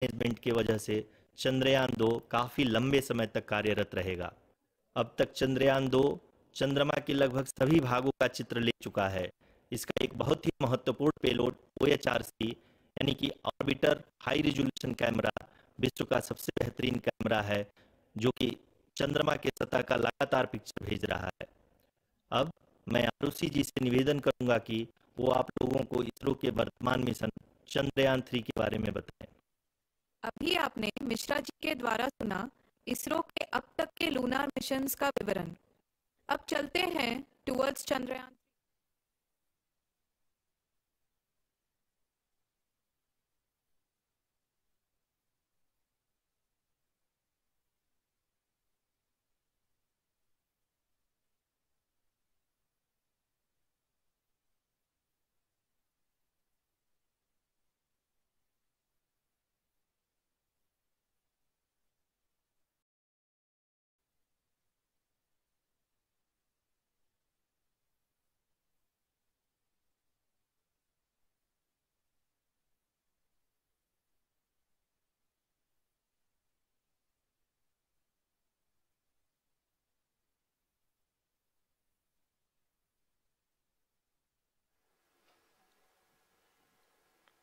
Management की वजह से चंद्रयान 2 काफ़ी लंबे समय तक कार्यरत रहेगा। अब तक चंद्रयान 2 चंद्रमा के लगभग सभी भागों का चित्र ले चुका है। इसका एक बहुत ही महत्वपूर्ण पेलोड OHRC यानी कि ऑर्बिटर हाई रिजोल्यूशन कैमरा विश्व का सबसे बेहतरीन कैमरा है, जो कि चंद्रमा के सतह का लगातार पिक्चर भेज रहा है। अब मैं आरुषि जी से निवेदन करूंगा कि वो आप लोगों को इसरो के वर्तमान मिशन चंद्रयान 3 के बारे में बताएं। अभी आपने मिश्रा जी के द्वारा सुना इसरो के अब तक के लूनार मिशंस का विवरण। अब चलते हैं टुवर्ड्स चंद्रयान।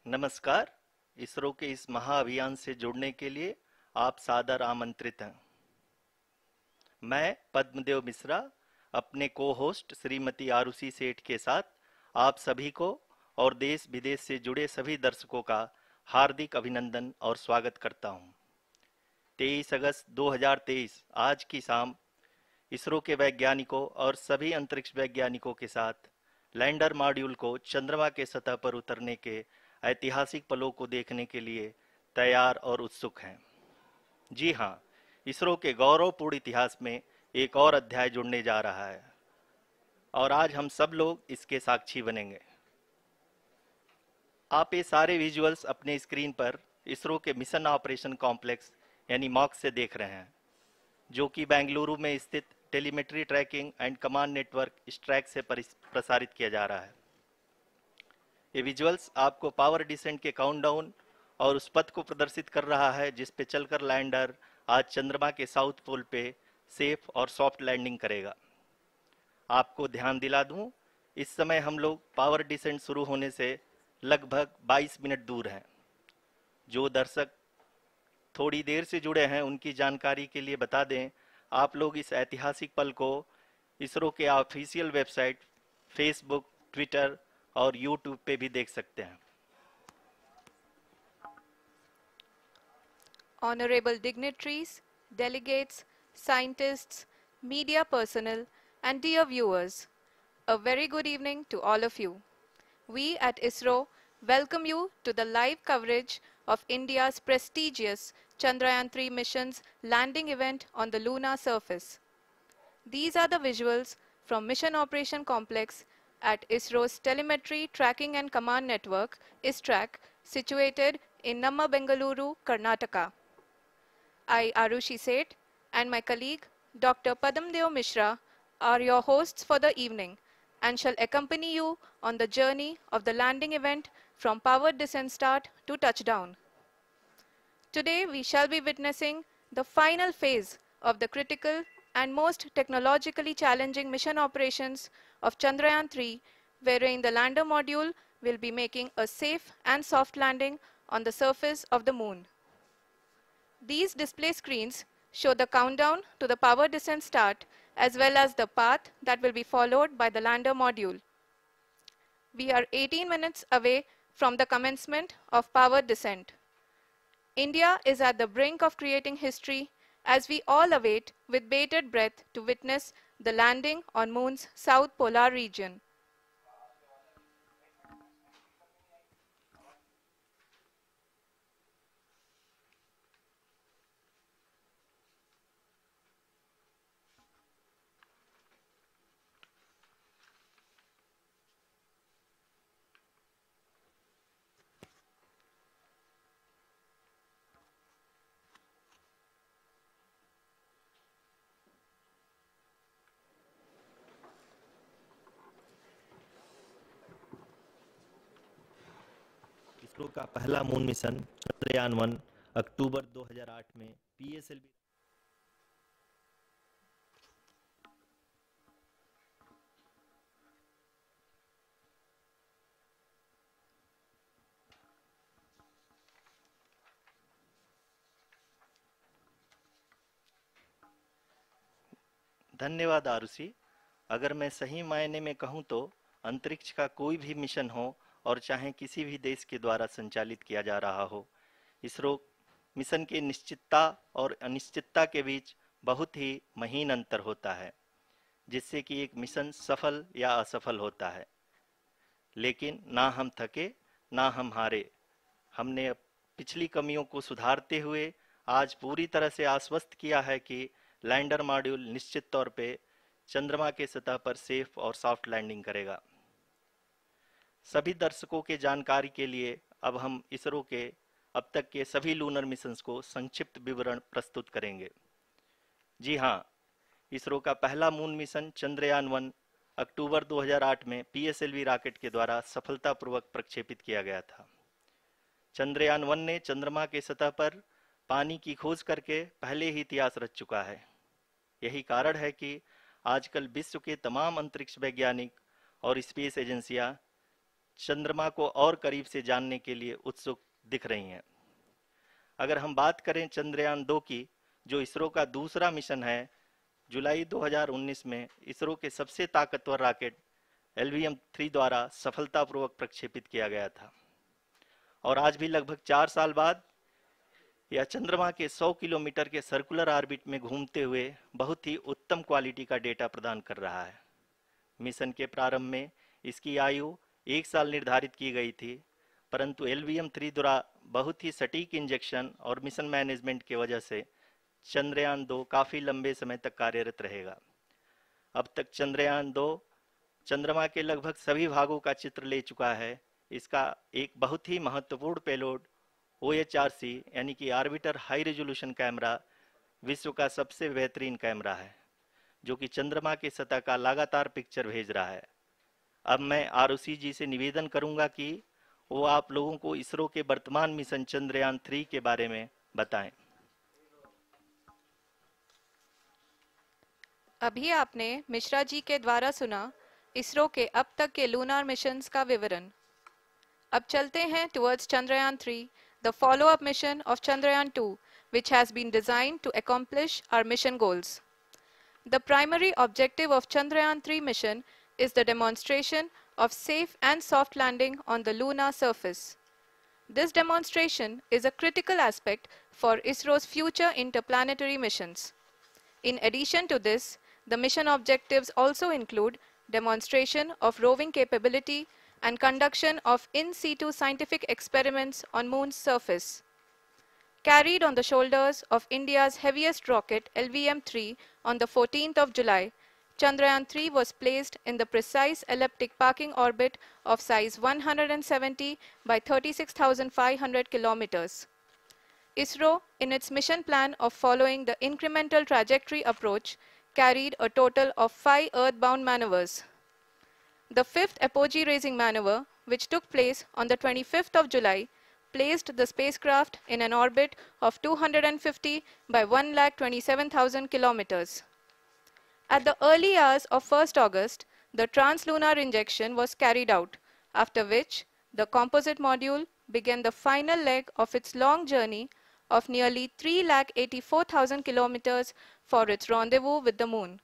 नमस्कार। इसरो के इस महाअभियान से जुड़ने के लिए आप सादर आमंत्रित हैं। मैं पद्मदेव मिश्रा अपने को होस्ट श्रीमती आरुषि सेठ के साथ आप सभी को और देश विदेश से जुड़े सभी दर्शकों का हार्दिक अभिनंदन और स्वागत करता हूं। 23 अगस्त 2023 आज की शाम इसरो के वैज्ञानिकों और सभी अंतरिक्ष वैज्ञानिकों के साथ लैंडर मॉड्यूल को चंद्रमा के सतह पर उतरने के ऐतिहासिक पलों को देखने के लिए तैयार और उत्सुक हैं। जी हाँ, इसरो के गौरवपूर्ण इतिहास में एक और अध्याय जुड़ने जा रहा है और आज हम सब लोग इसके साक्षी बनेंगे। आप ये सारे विजुअल्स अपने स्क्रीन पर इसरो के मिशन ऑपरेशन कॉम्प्लेक्स यानी मॉक्स से देख रहे हैं, जो कि बेंगलुरु में स्थित telemetry tracking and command network ISTRAC से प्रसारित किया जा रहा है। ये विजुअल्स आपको पावर डिसेंट के काउंटडाउन और उस पथ को प्रदर्शित कर रहा है जिस पे चलकर लैंडर आज चंद्रमा के साउथ पोल पे सेफ और सॉफ्ट लैंडिंग करेगा। आपको ध्यान दिला दूं, इस समय हम लोग पावर डिसेंट शुरू होने से लगभग 22 मिनट दूर हैं। जो दर्शक थोड़ी देर से जुड़े हैं उनकी जानकारी के लिए बता दें, आप लोग इस ऐतिहासिक पल को इसरो के ऑफिशियल वेबसाइट, फेसबुक, ट्विटर और यूट्यूब पे भी देख सकते हैं। Honorable dignitaries, delegates, scientists, media personnel, and dear viewers, a very good evening to all of you. We at ISRO welcome you to the live coverage of India's prestigious Chandrayaan 3 mission's landing event on the lunar surface. These are the visuals from Mission Operation Complex at ISRO's Telemetry Tracking and Command Network, ISTRAC, situated in Namma, Bengaluru, Karnataka. I, Arushi Seth, and my colleague, Dr. Padamdeo Mishra, are your hosts for the evening and shall accompany you on the journey of the landing event from powered descent start to touchdown. Today, we shall be witnessing the final phase of the critical and most technologically challenging mission operations of Chandrayaan 3, wherein the lander module will be making a safe and soft landing on the surface of the moon. These display screens show the countdown to the power descent start as well as the path that will be followed by the lander module. We are 18 minutes away from the commencement of power descent. India is at the brink of creating history as we all await with bated breath to witness the landing on Moon's south polar region. ISRO का पहला moon mission Chandrayaan 1 अक्टूबर 2008 में PSLV धन्यवाद आरुषि। अगर मैं सही मायने में कहूं तो अंतरिक्ष का कोई भी मिशन हो और चाहे किसी भी देश के द्वारा संचालित किया जा रहा हो, इसरो मिशन की निश्चितता और अनिश्चितता के बीच बहुत ही महीन अंतर होता है, जिससे कि एक मिशन सफल या असफल होता है। लेकिन ना हम थके ना हम हारे। हमने पिछली कमियों को सुधारते हुए आज पूरी तरह से आश्वस्त किया है कि लैंडर मॉड्यूल निश्चित तौर पे चंद्रमा के सतह पर सेफ और सॉफ्ट लैंडिंग करेगा। सभी दर्शकों के जानकारी के लिए अब हम इसरो के अब तक के सभी लूनर मिशंस को संक्षिप्त विवरण प्रस्तुत करेंगे। जी हाँ, इसरो का पहला मून मिशन चंद्रयान-1 अक्टूबर 2008 में पीएसएलवी रॉकेट के द्वारा सफलतापूर्वक प्रक्षेपित किया गया था। चंद्रयान-1 ने चंद्रमा के सतह पर पानी की खोज करके पहले ही इतिहास रच चुका है। यही कारण है कि आजकल विश्व के तमाम अंतरिक्ष वैज्ञानिक और स्पेस एजेंसियां चंद्रमा को और करीब से जानने के लिए उत्सुक दिख रही हैं। अगर हम बात करें चंद्रयान-2 की, जो इसरो का दूसरा मिशन है, जुलाई 2019 में इसरो के सबसे ताकतवर रॉकेट LVM-3 द्वारा सफलतापूर्वक प्रक्षेपित किया गया था और आज भी लगभग 4 साल बाद यह चंद्रमा के 100 किलोमीटर के सर्कुलर ऑर्बिट में घूमते हुए बहुत ही उत्तम क्वालिटी का डेटा प्रदान कर रहा है। मिशन के प्रारंभ में इसकी आयु 1 साल निर्धारित की गई थी, परंतु LVM-3 द्वारा बहुत ही सटीक इंजेक्शन और मिशन मैनेजमेंट की वजह से चंद्रयान-2 काफ़ी लंबे समय तक कार्यरत रहेगा। अब तक चंद्रयान-2 चंद्रमा के लगभग सभी भागों का चित्र ले चुका है। इसका एक बहुत ही महत्वपूर्ण पेलोड OHRC यानी कि ऑर्बिटर हाई रेजोल्यूशन कैमरा विश्व का सबसे बेहतरीन कैमरा है, जो कि चंद्रमा के सतह का लगातार पिक्चर भेज रहा है। अब मैं आरुषि जी से निवेदन करूंगा कि वो आप लोगों को इसरो के वर्तमान मिशन चंद्रयान-3 के बारे में बताएं। अभी आपने मिश्रा जी के द्वारा सुना इसरो के अब तक के लूनार मिशंस का विवरण। अब चलते हैं towards Chandrayaan-3, the follow-up mission of Chandrayaan-2, which has been designed to accomplish our mission goals. The primary objective of Chandrayaan-3 mission is the demonstration of safe and soft landing on the lunar surface. This demonstration is a critical aspect for ISRO's future interplanetary missions. In addition to this, the mission objectives also include demonstration of roving capability and conduction of in situ scientific experiments on Moon's surface. Carried on the shoulders of India's heaviest rocket LVM-3 on the 14th of July, Chandrayaan-3 was placed in the precise elliptic parking orbit of size 170 by 36,500 kilometers. ISRO, in its mission plan of following the incremental trajectory approach, carried a total of 5 earthbound maneuvers. The fifth apogee-raising maneuver, which took place on the 25th of July, placed the spacecraft in an orbit of 250 by 1,27,000 kilometers. At the early hours of 1st August, the translunar injection was carried out, after which the composite module began the final leg of its long journey of nearly 3,84,000 kilometers for its rendezvous with the Moon.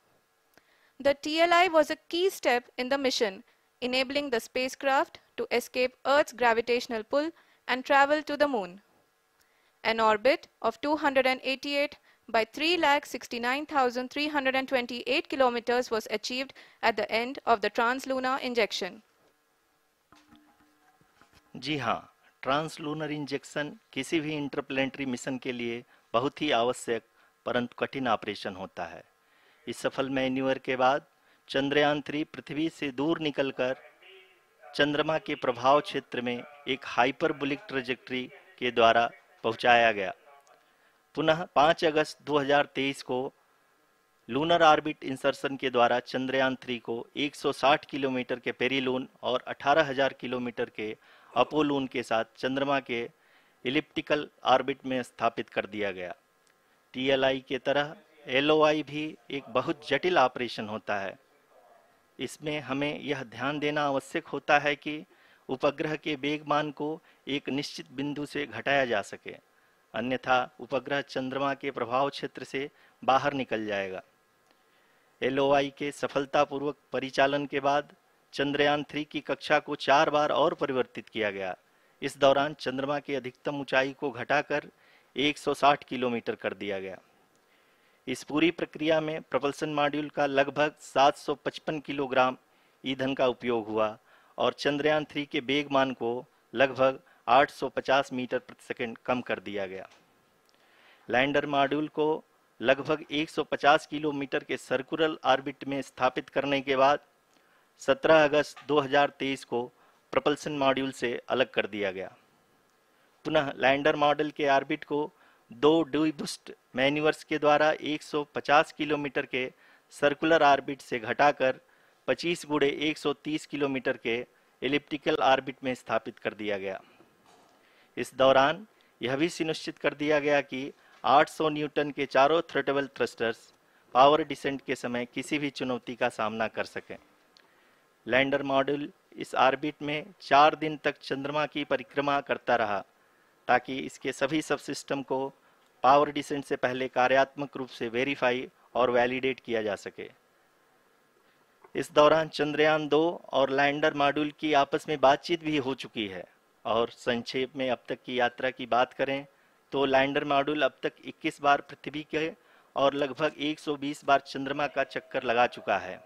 The TLI was a key step in the mission, enabling the spacecraft to escape Earth's gravitational pull and travel to the Moon. An orbit of 288 by 3,69,328 kilometers was achieved at the end of the translunar injection. जी हाँ, translunar injection किसी भी interplanetary mission के लिए बहुत ही आवश्यक परंतु कठिन operation होता है। इस सफल मैन्यूवर के बाद चंद्रयान-3 पृथ्वी से दूर निकलकर चंद्रमा के प्रभाव क्षेत्र में एक हाइपरबोलिक ट्रेजेक्ट्री के द्वारा पहुंचाया गया। पुनः 5 अगस्त 2023 को लूनर ऑर्बिट इंसर्शन के द्वारा चंद्रयान-3 को 160 किलोमीटर के पेरिलून और 18,000 किलोमीटर के अपोलून के साथ चंद्रमा के इलिप्टिकल ऑर्बिट में स्थापित कर दिया गया। TLI के तरह LOI भी एक बहुत जटिल ऑपरेशन होता है। इसमें हमें यह ध्यान देना आवश्यक होता है कि उपग्रह के वेगमान को एक निश्चित बिंदु से घटाया जा सके, अन्यथा उपग्रह चंद्रमा के प्रभाव क्षेत्र से बाहर निकल जाएगा। LOI के सफलतापूर्वक परिचालन के बाद चंद्रयान 3 की कक्षा को 4 बार और परिवर्तित किया गया। इस दौरान चंद्रमा की अधिकतम ऊंचाई को घटाकर 160 किलोमीटर कर दिया गया। इस पूरी प्रक्रिया में प्रपल्सन मॉड्यूल का लगभग 755 किलोग्राम ईंधन का उपयोग हुआ और चंद्रयान 3 के वेगमान को लगभग 850 मीटर प्रति सेकंड कम कर दिया गया। लैंडर मॉड्यूल को लगभग 150 किलोमीटर के सर्कुलर ऑर्बिट में स्थापित करने के बाद 17 अगस्त 2023 को प्रपल्सन मॉड्यूल से अलग कर दिया गया। पुनः लैंडर मॉडल के ऑर्बिट को 2 डीबूस्ट मैन्यूवर्स के द्वारा 150 किलोमीटर के सर्कुलर ऑर्बिट से घटाकर 25 गुणे 130 किलोमीटर के एलिप्टिकल ऑर्बिट में स्थापित कर दिया गया। इस दौरान यह भी सुनिश्चित कर दिया गया कि 800 न्यूटन के चारों थ्रोटेबल थ्रस्टर्स पावर डिसेंट के समय किसी भी चुनौती का सामना कर सकें। लैंडर मॉड्यूल इस ऑर्बिट में 4 दिन तक चंद्रमा की परिक्रमा करता रहा ताकि इसके सभी सब सिस्टम को पावर डिसेंट से पहले कार्यात्मक रूप से वेरीफाई और वैलिडेट किया जा सके। इस दौरान चंद्रयान 2 और लैंडर मॉड्यूल की आपस में बातचीत भी हो चुकी है। और संक्षेप में अब तक की यात्रा की बात करें तो लैंडर मॉड्यूल अब तक 21 बार पृथ्वी के और लगभग 120 बार चंद्रमा का चक्कर लगा चुका है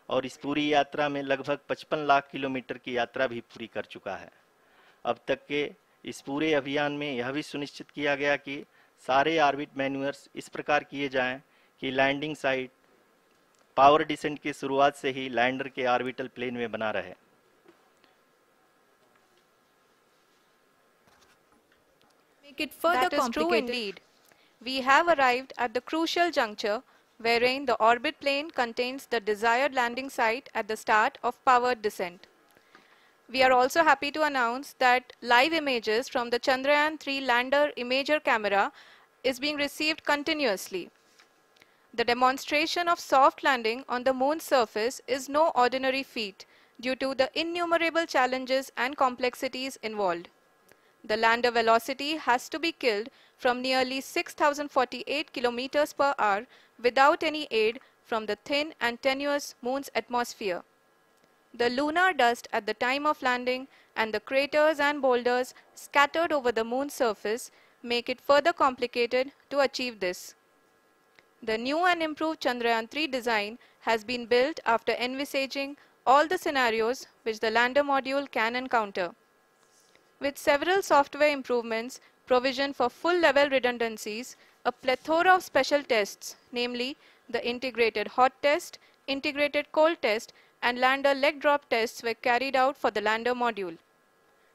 और इस पूरी यात्रा में लगभग 55 लाख किलोमीटर की यात्रा भी पूरी कर चुका है। अब तक के इस पूरे अभियान में यह भी सुनिश्चित किया गया कि सारे ऑर्बिट मैन्यूवर्स इस प्रकार किए जाएं कि लैंडिंग साइट पावर डिसेंट की शुरुआत से ही लैंडर के ऑर्बिटल प्लेन में बना रहे। Make it further complicated. That is true indeed. We have arrived at the crucial juncture wherein the orbit plane contains the desired landing site at the start of powered descent. We are also happy to announce that live images from the Chandrayaan 3 lander imager camera is being received continuously. The demonstration of soft landing on the moon's surface is no ordinary feat due to the innumerable challenges and complexities involved. The lander velocity has to be killed from nearly 6,048 kilometers per hour without any aid from the thin and tenuous moon's atmosphere. The lunar dust at the time of landing and the craters and boulders scattered over the moon's surface make it further complicated to achieve this. The new and improved Chandrayaan 3 design has been built after envisaging all the scenarios which the lander module can encounter. With several software improvements, provision for full-level redundancies, a plethora of special tests, namely the integrated hot test, integrated cold test, and lander leg drop tests were carried out for the lander module.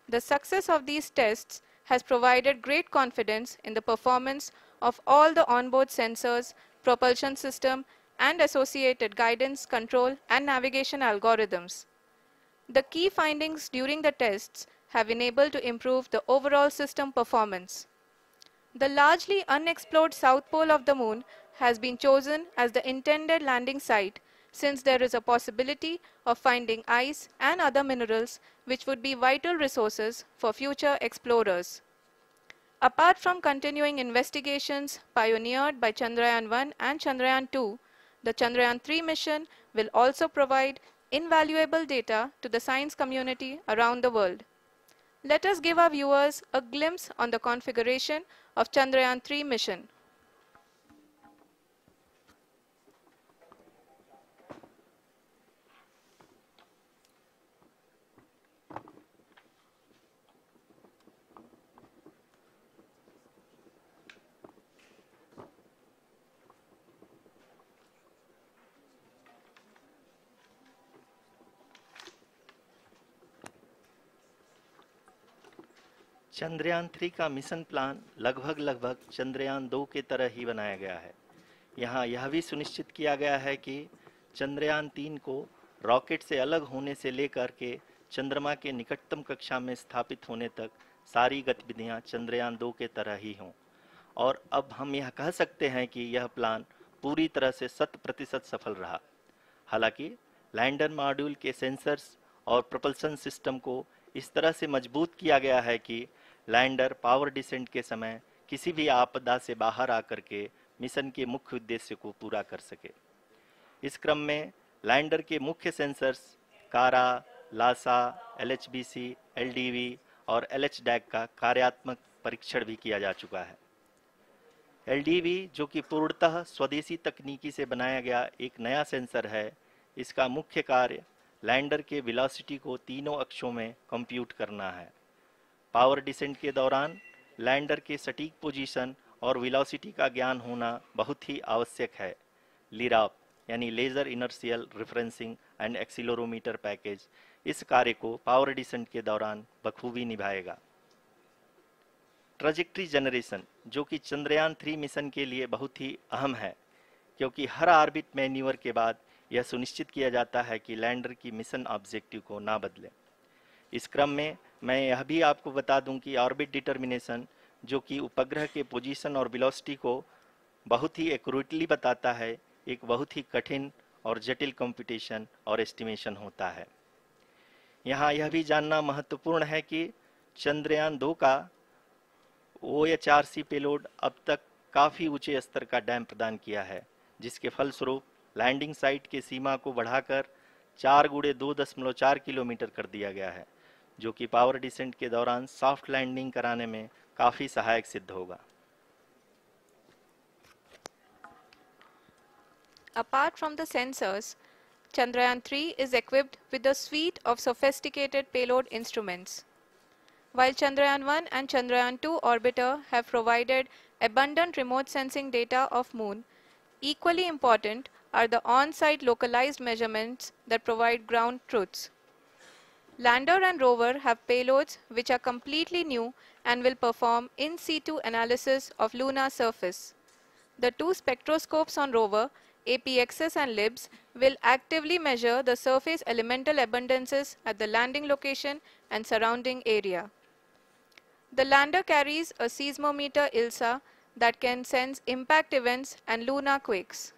The success of these tests has provided great confidence in the performance of all the onboard sensors, propulsion system, and associated guidance, control, and navigation algorithms. The key findings during the tests have enabled to improve the overall system performance. The largely unexplored south pole of the moon has been chosen as the intended landing site since there is a possibility of finding ice and other minerals which would be vital resources for future explorers. Apart from continuing investigations pioneered by Chandrayaan 1 and Chandrayaan 2, the Chandrayaan 3 mission will also provide invaluable data to the science community around the world. Let us give our viewers a glimpse on the configuration of Chandrayaan 3 mission. Chandrayaan 3 का mission plan लगभग चंद्रयान 2 के तरह ही बनाया गया है। यहाँ यह भी सुनिश्चित किया गया है कि चंद्रयान 3 को रॉकेट से अलग होने से लेकर के चंद्रमा के निकटतम कक्षा में स्थापित होने तक सारी गतिविधियां चंद्रयान 2 के तरह ही हों। और अब हम यह कह सकते हैं कि यह प्लान पूरी तरह से 100% सफल रहा। हालांकि लैंडर मॉड्यूल के सेंसर्स और propulsion सिस्टम को इस तरह से मजबूत किया गया है कि लैंडर पावर डिसेंट के समय किसी भी आपदा से बाहर आकर के मिशन के मुख्य उद्देश्य को पूरा कर सके। इस क्रम में लैंडर के मुख्य सेंसर्स कारा, लासा, LHBC, LDV और LHDAC का कार्यात्मक परीक्षण भी किया जा चुका है। LDV, जो कि पूर्णतः स्वदेशी तकनीकी से बनाया गया एक नया सेंसर है, इसका मुख्य कार्य लैंडर के वेलोसिटी को तीनों अक्षों में कंप्यूट करना है। पावर डिसेंट के दौरान लैंडर के सटीक पोजीशन और वेलोसिटी का ज्ञान होना बहुत ही आवश्यक है। लिराप यानी laser inertial referencing and accelerometer package इस कार्य को पावर डिसेंट के दौरान बखूबी निभाएगा। ट्रैजेक्टरी जनरेशन, जो कि चंद्रयान 3 मिशन के लिए बहुत ही अहम है, क्योंकि हर ऑर्बिट मैन्यूवर के बाद यह सुनिश्चित किया जाता है कि लैंडर की मिशन ऑब्जेक्टिव को ना बदले। इस क्रम में मैं यह भी आपको बता दूं कि ऑर्बिट डिटर्मिनेशन, जो कि उपग्रह के पोजीशन और वेलोसिटी को बहुत ही एक्यूरेटली बताता है, एक बहुत ही कठिन और जटिल कंप्यूटेशन और एस्टिमेशन होता है। यहाँ यह भी जानना महत्वपूर्ण है कि चंद्रयान 2 का OHRC पेलोड अब तक काफ़ी ऊंचे स्तर का डैम प्रदान किया है, जिसके फलस्वरूप लैंडिंग साइट के सीमा को बढ़ाकर 4 × 2.4 किलोमीटर कर दिया गया है, जो कि पावर डिसेंट के दौरान सॉफ्ट लैंडिंग कराने में काफ़ी सहायक सिद्ध होगा। Apart from the sensors, Chandrayaan 3 is equipped with a suite of sophisticated payload instruments. While Chandrayaan 1 and Chandrayaan 2 orbiter have provided abundant remote sensing data of Moon, equally important are the on-site localized measurements that provide ground truths. Lander and rover have payloads which are completely new and will perform in situ analysis of lunar surface. The two spectroscopes on rover, APXS and LIBS, will actively measure the surface elemental abundances at the landing location and surrounding area. The lander carries a seismometer ILSA that can sense impact events and lunar quakes.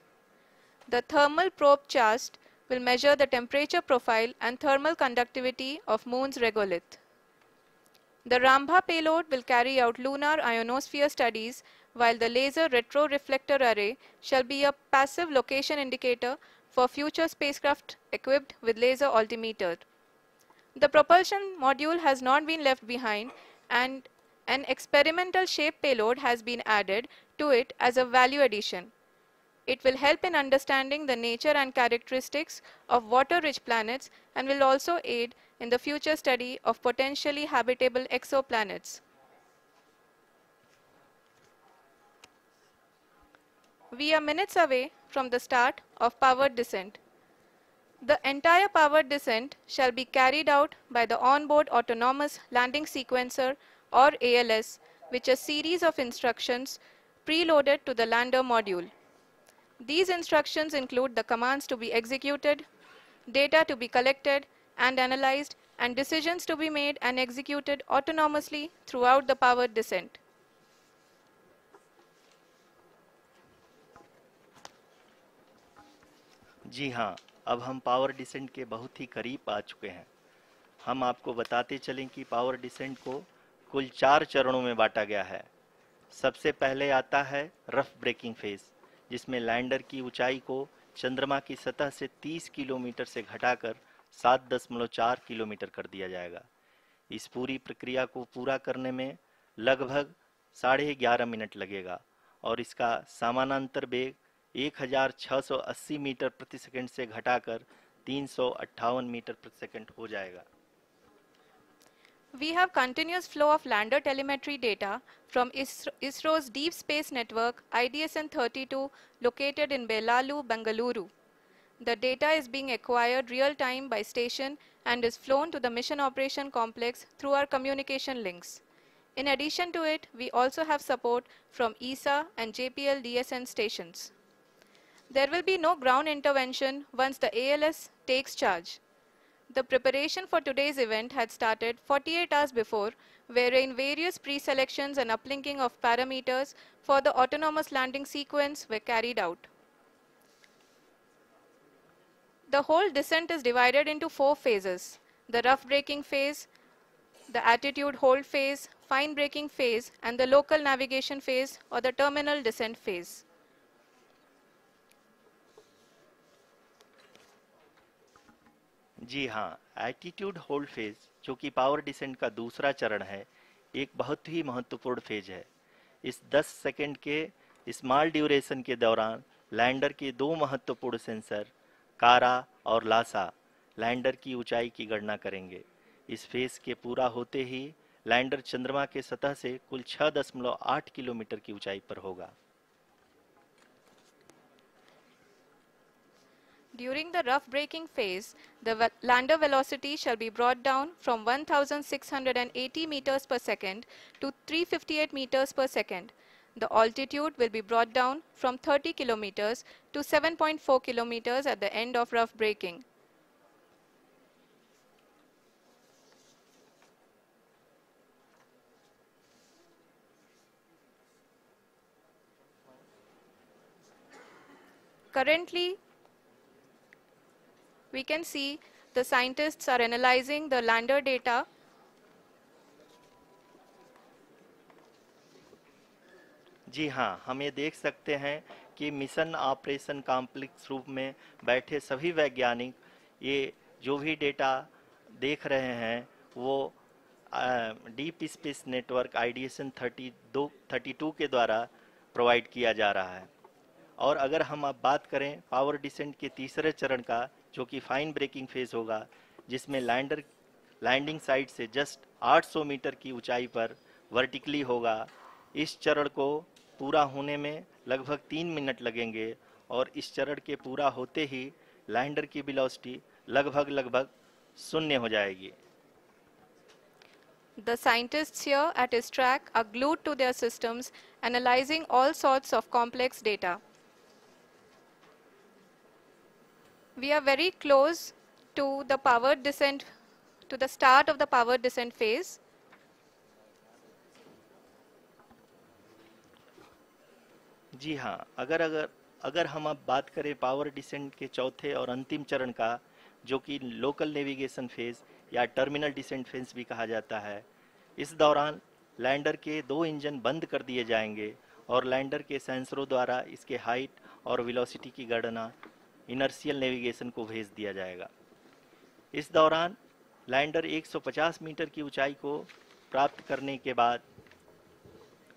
The thermal probe CHAST will measure the temperature profile and thermal conductivity of Moon's regolith. The Rambha payload will carry out lunar ionosphere studies, while the laser retroreflector array shall be a passive location indicator for future spacecraft equipped with laser altimeter. The propulsion module has not been left behind, and an experimental shape payload has been added to it as a value addition. It will help in understanding the nature and characteristics of water-rich planets and will also aid in the future study of potentially habitable exoplanets. We are minutes away from the start of powered descent. The entire powered descent shall be carried out by the onboard autonomous landing sequencer, or ALS, which is a series of instructions preloaded to the lander module. These instructions include the commands to be executed, data to be collected and analyzed, and decisions to be made and executed autonomously throughout the powered descent. जी हाँ, अब हम power descent के बहुत ही करीब आ चुके हैं। हम आपको बताते चलें कि पावर डिसेंट को कुल 4 चरणों में बांटा गया है। सबसे पहले आता है रफ ब्रेकिंग फेज, जिसमें लैंडर की ऊंचाई को चंद्रमा की सतह से 30 किलोमीटर से घटाकर 7.4 किलोमीटर कर दिया जाएगा। इस पूरी प्रक्रिया को पूरा करने में लगभग 11.5 मिनट लगेगा और इसका समानांतर वेग 1680 मीटर प्रति सेकंड से घटाकर 358 मीटर प्रति सेकंड हो जाएगा। We have continuous flow of lander telemetry data from ISRO's Deep Space Network IDSN-32 located in Belalu, Bengaluru. The data is being acquired real-time by station and is flown to the Mission Operation Complex through our communication links. In addition to it, we also have support from ESA and JPL DSN stations. There will be no ground intervention once the ALS takes charge. The preparation for today's event had started 48 hours before, wherein various pre-selections and uplinking of parameters for the autonomous landing sequence were carried out. The whole descent is divided into 4 phases: the rough braking phase, the attitude hold phase, fine braking phase, and the local navigation phase or the terminal descent phase. जी हाँ, attitude hold phase, जो कि power descent का दूसरा चरण है, एक बहुत ही महत्वपूर्ण फेज है। इस 10 सेकंड के स्मॉल ड्यूरेशन के दौरान लैंडर के दो महत्वपूर्ण सेंसर कारा और लासा लैंडर की ऊंचाई की गणना करेंगे। इस फेज के पूरा होते ही लैंडर चंद्रमा के सतह से कुल 6.8 किलोमीटर की ऊंचाई पर होगा। During the rough braking phase, the lander velocity shall be brought down from 1680 meters per second to 358 meters per second. The altitude will be brought down from 30 kilometers to 7.4 kilometers at the end of rough braking. Currently, we can see the scientists are analyzing the lander data. जी हाँ, हम ये देख सकते हैं कि mission operation complex रूप में बैठे सभी वैज्ञानिक ये जो भी डेटा देख रहे हैं वो डीप स्पेस नेटवर्क आईडीएसएन 32 के द्वारा प्रोवाइड किया जा रहा है। और अगर हम अब बात करें पावर डिसेंट के तीसरे चरण का, जो कि फाइन ब्रेकिंग फेज होगा, जिसमें लैंडर लैंडिंग साइट से जस्ट 800 मीटर की ऊंचाई पर वर्टिकली होगा। इस चरण को पूरा होने में लगभग 3 मिनट लगेंगे और इस चरण के पूरा होते ही लैंडर की वेलोसिटी लगभग शून्य हो जाएगी। The scientists here at ISTRAC are glued to their systems, analyzing all sorts of complex data. We are very close to the powered descent, to the start of the powered descent phase. जी हाँ, अगर हम अब बात करें power descent के चौथे और अंतिम चरण का, जो कि लोकल नेविगेशन फेज या टर्मिनल डिसेंट फेज भी कहा जाता है, इस दौरान लैंडर के 2 इंजन बंद कर दिए जाएंगे और लैंडर के सेंसरों द्वारा इसके हाइट और वेलोसिटी की गणना इनर्शियल नेविगेशन को भेज दिया जाएगा। इस दौरान लैंडर 150 मीटर की ऊंचाई को प्राप्त करने के बाद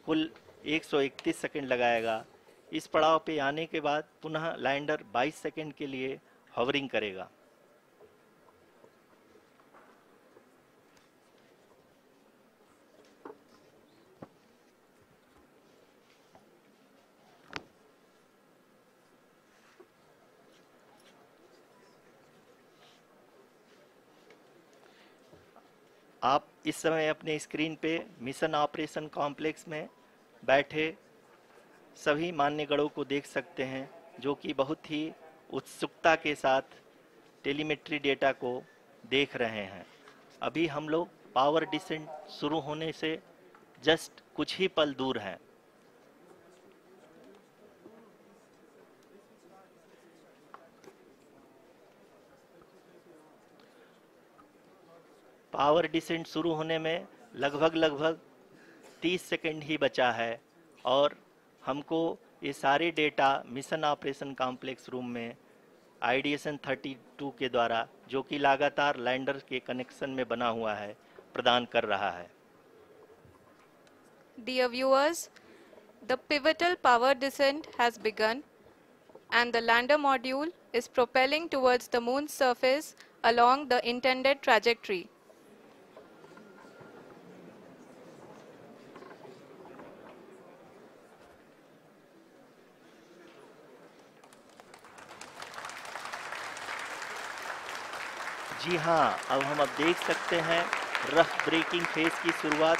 कुल 131 सेकंड लगाएगा। इस पड़ाव पे आने के बाद पुनः लैंडर 22 सेकंड के लिए हवरिंग करेगा। आप इस समय अपने स्क्रीन पे मिशन ऑपरेशन कॉम्प्लेक्स में बैठे सभी मान्यगणों को देख सकते हैं, जो कि बहुत ही उत्सुकता के साथ टेलीमेट्री डेटा को देख रहे हैं। अभी हम लोग पावर डिसेंट शुरू होने से जस्ट कुछ ही पल दूर हैं। पावर डिसेंट शुरू होने में लगभग 30 सेकंड ही बचा है और हमको ये सारे data mission operation complex room में आईडीएसएन 32 के द्वारा, जो कि लगातार लैंडर के कनेक्शन में बना हुआ है, प्रदान कर रहा है। Dear viewers, the pivotal power descent has begun and the lander module is propelling towards the moon's surface along the intended trajectory. जी हाँ, अब हम देख सकते हैं रफ ब्रेकिंग फेज की शुरुआत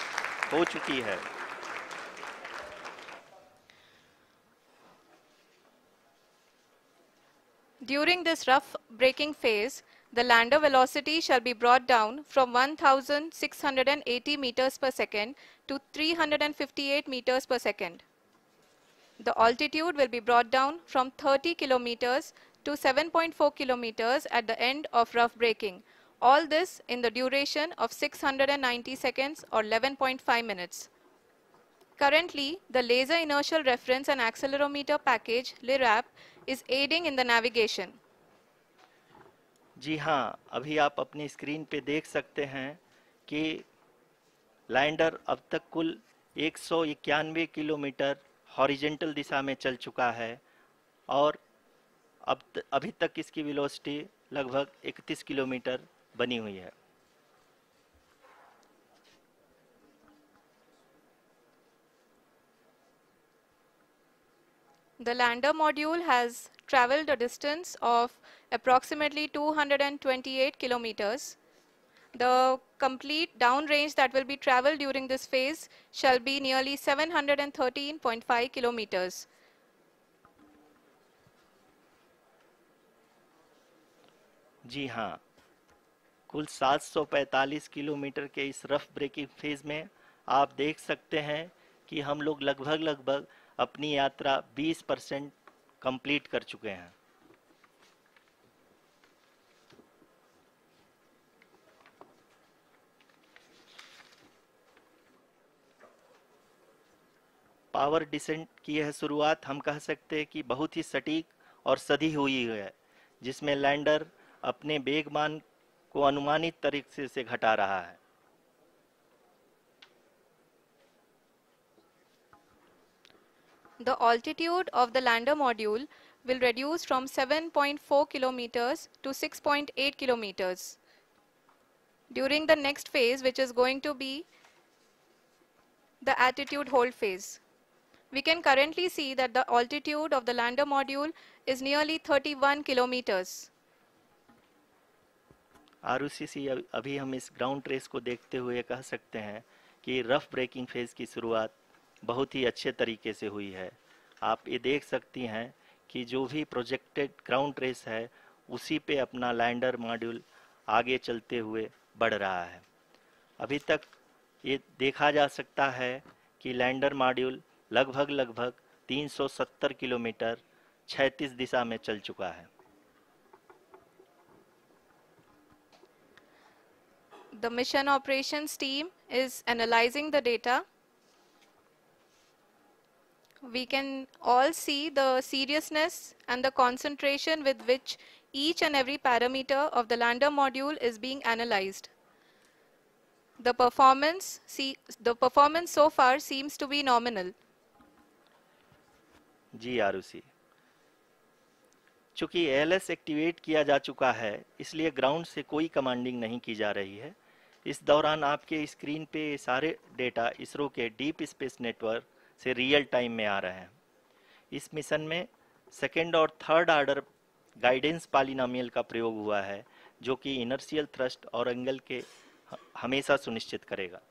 हो चुकी है। During this rough braking phase, The lander velocity shall be brought down from 1680 meters per second to 358 meters per second. The altitude will be brought down from 30 kilometers to 7.4 kilometers at the end of rough braking. All this in the duration of 690 seconds or 11.5 minutes. Currently, the Laser Inertial Reference and Accelerometer package (LIRAP) is aiding in the navigation. जी हाँ, अभी आप अपनी screen पे देख सकते हैं कि lander अब तक कुल 191 किलोमीटर हॉरिजेंटल दिशा में चल चुका है और अभी तक इसकी वेलोसिटी लगभग 31 किलोमीटर बनी हुई है। The lander module has traveled a distance of approximately 228 kilometers. The complete downrange that will be traveled during this phase shall be nearly 713.5 kilometers. जी हाँ, कुल 745 किलोमीटर के इस रफ ब्रेकिंग फेज में आप देख सकते हैं कि हम लोग लगभग अपनी यात्रा 20% कंप्लीट कर चुके हैं। पावर डिसेंट की यह शुरुआत हम कह सकते हैं कि बहुत ही सटीक और सधी हुई है, जिसमें लैंडर अपने वेगमान को अनुमानित तरीके से घटा रहा है। The altitude of the lander module will reduce from 7.4 kilometers to 6.8 kilometers. During the next phase, which is going to be the attitude hold phase. We can currently see that the altitude of the lander module is nearly 31 kilometers. Arushi, अभी हम इस ground race को देखते हुए कह सकते हैं कि रफ ब्रेकिंग फेज की शुरुआत बहुत ही अच्छे तरीके से हुई है। आप ये देख सकती हैं कि जो भी प्रोजेक्टेड ग्राउंड रेस है उसी पे अपना लैंडर मॉड्यूल आगे चलते हुए बढ़ रहा है। अभी तक ये देखा जा सकता है कि लैंडर मॉड्यूल लगभग 370 किलोमीटर क्षैतिज दिशा में चल चुका है। The mission operations team is analyzing the data. We can all see the seriousness and the concentration with which each and every parameter of the lander module is being analyzed. The performance so far seems to be nominal. जी आरुषि, चूंकि ALS activate किया जा चुका है इसलिए ground से कोई commanding नहीं की जा रही है। इस दौरान आपके स्क्रीन पे सारे डेटा इसरो के डीप स्पेस नेटवर्क से रियल टाइम में आ रहे हैं। इस मिशन में सेकेंड और थर्ड ऑर्डर गाइडेंस पॉलिनोमियल का प्रयोग हुआ है, जो कि इनर्शियल थ्रस्ट और एंगल के हमेशा सुनिश्चित करेगा।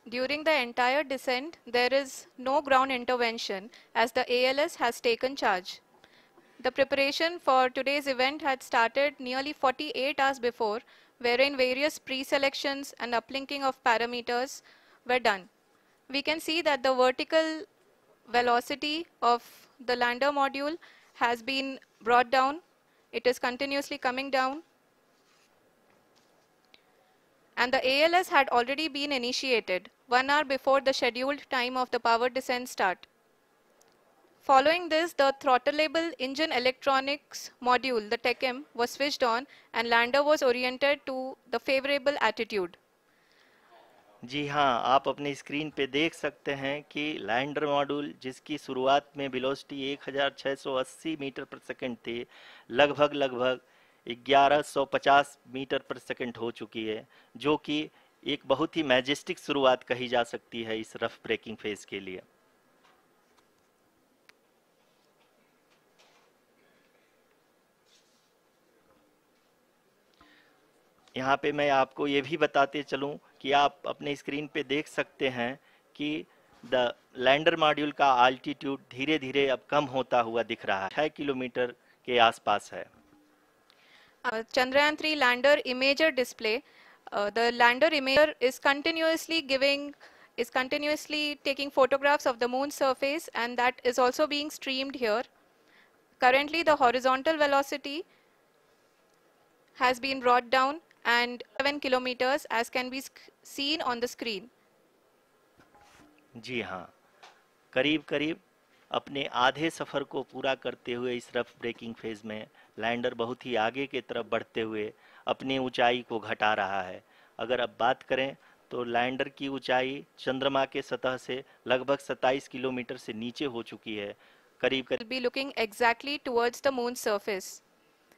During the entire descent, there is no ground intervention as the ALS has taken charge. The preparation for today's event had started nearly 48 hours before, wherein various pre-selections and uplinking of parameters were done. We can see that the vertical velocity of the lander module has been brought down. It is continuously coming down. And the ALS had already been initiated 1 hour before the scheduled time of the power descent start. Following this, the throttleable engine electronics module, the TECM, was switched on and lander was oriented to the favorable attitude. जी हाँ, आप अपनी screen पे देख सकते हैं कि lander module जिसकी शुरुआत में वेलोसिटी 1680 मीटर पर सेकंड थी, लगभग 1150 मीटर पर सेकंड हो चुकी है, जो कि एक बहुत ही मैजेस्टिक शुरुआत कही जा सकती है इस रफ ब्रेकिंग फेज के लिए। यहाँ पे मैं आपको ये भी बताते चलूँ कि आप अपने स्क्रीन पे देख सकते हैं कि द लैंडर मॉड्यूल का अल्टीट्यूड धीरे धीरे अब कम होता हुआ दिख रहा है, 6 किलोमीटर के आसपास है। Chandrayaan 3 lander imager display. The lander imager is continuously taking photographs of the moon's surface, and that is also being streamed here. Currently, the horizontal velocity has been brought down and 7 kilometers as can be seen on the screen. जी हाँ, करीब करीब अपने आधे सफ़र को पूरा करते हुए इस रफ ब्रेकिंग फेज में लैंडर बहुत ही आगे की तरफ बढ़ते हुए अपनी ऊंचाई को घटा रहा है। अगर अब बात करें तो लैंडर की ऊंचाई चंद्रमा के सतह से लगभग 27 किलोमीटर से नीचे हो चुकी है। करीब Will be looking exactly towards the moon's surface.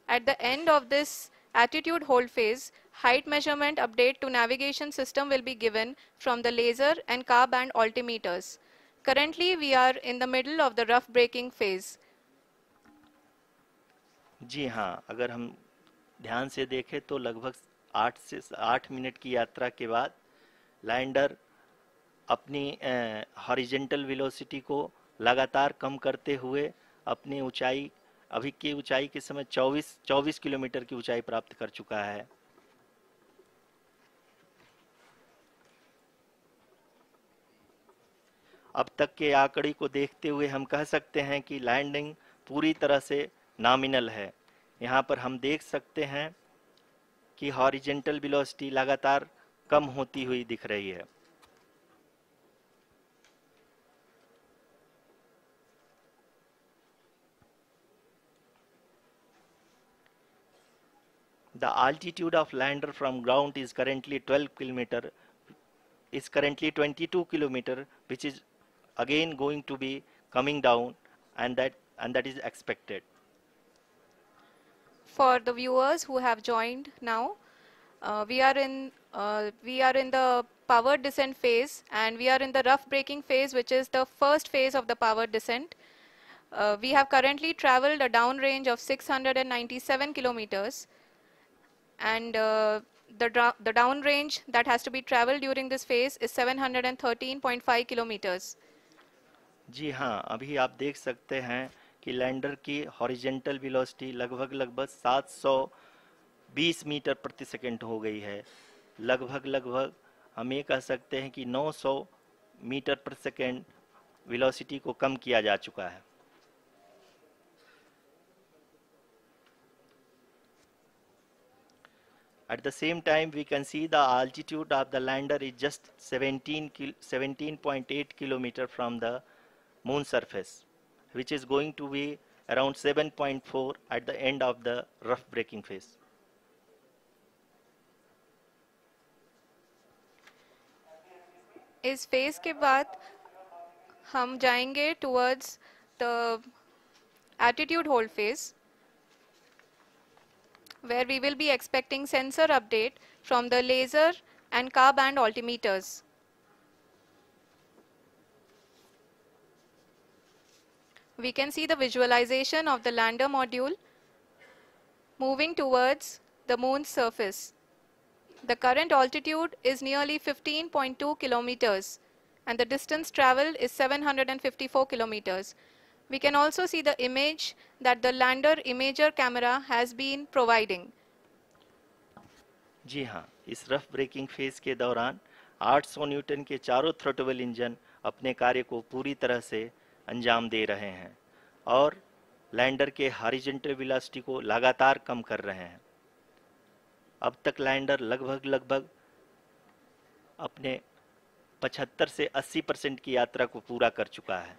At the end of this attitude hold phase, height measurement update to navigation system will be given from the laser and car band altimeters. Currently, we are in the middle of the rough braking phase. जी हाँ, अगर हम ध्यान से देखें तो लगभग 8 minute की यात्रा के बाद लैंडर अपनी हॉरिजेंटल वेलोसिटी को लगातार कम करते हुए अपनी ऊंचाई अभी की ऊंचाई के समय 24 किलोमीटर की ऊंचाई प्राप्त कर चुका है। अब तक के आंकड़े को देखते हुए हम कह सकते हैं कि लैंडिंग पूरी तरह से नॉमिनल है। यहाँ पर हम देख सकते हैं कि हॉरिजेंटल वेलोसिटी लगातार कम होती हुई दिख रही है। The altitude of lander from ground is currently 22 kilometer, which is again going to be coming down, and that is expected. For the viewers who have joined now, we are in the powered descent phase, and we are in the rough braking phase, which is the first phase of the powered descent. We have currently traveled a downrange of 697 kilometers, and the downrange that has to be traveled during this phase is 713.5 kilometers. जी हाँ, अभी आप देख सकते हैं कि lander की horizontal velocity लगभग 720 metre प्रति सेकंड हो गई है। लगभग हम ये कह सकते हैं कि 900 मीटर प्रति सेकंड वेलोसिटी को कम किया जा चुका है। At the same time, we can see the altitude of the lander is just 17.8 kilometer from the moon surface, which is going to be around 7.4 at the end of the rough braking phase. इस phase के बाद हम जाएंगे towards the attitude hold phase, where we will be expecting sensor update from the laser and car band altimeters. We can see the visualization of the lander module moving towards the moon's surface. The current altitude is nearly 15.2 kilometers, and the distance traveled is 754 kilometers. We can also see the image that the lander imager camera has been providing. जी हाँ, इस rough breaking phase के दौरान 800 Newton के चारों throttle engine अपने कार्य को पूरी तरह से अंजाम दे रहे हैं और लैंडर के हॉरिजॉन्टल वेलोसिटी को लगातार कम कर रहे हैं। अब तक लैंडर लगभग अपने 75 से 80% की यात्रा को पूरा कर चुका है।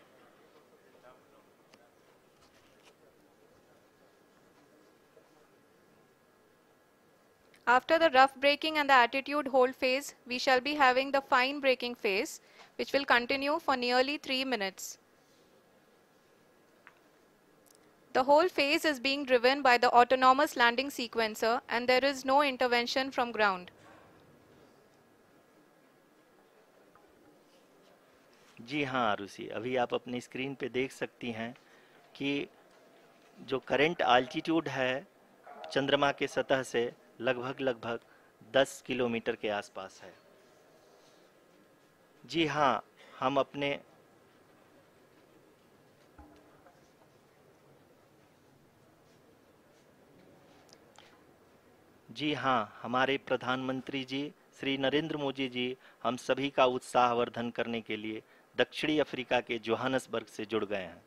After the rough braking and the attitude hold phase, we shall be having the fine braking phase, which will continue for nearly 3 minutes. The whole phase is being driven by the autonomous landing sequencer, and there is no intervention from ground. जी हाँ आरुषि, अभी आप अपनी screen पे देख सकती हैं कि जो करंट आल्टीट्यूड है चंद्रमा के सतह से लगभग 10 किलोमीटर के आसपास है। जी हाँ, हम अपने जी हाँ, हमारे प्रधानमंत्री जी श्री नरेंद्र मोदी जी हम सभी का उत्साहवर्धन करने के लिए दक्षिणी अफ्रीका के जोहानसबर्ग से जुड़ गए हैं।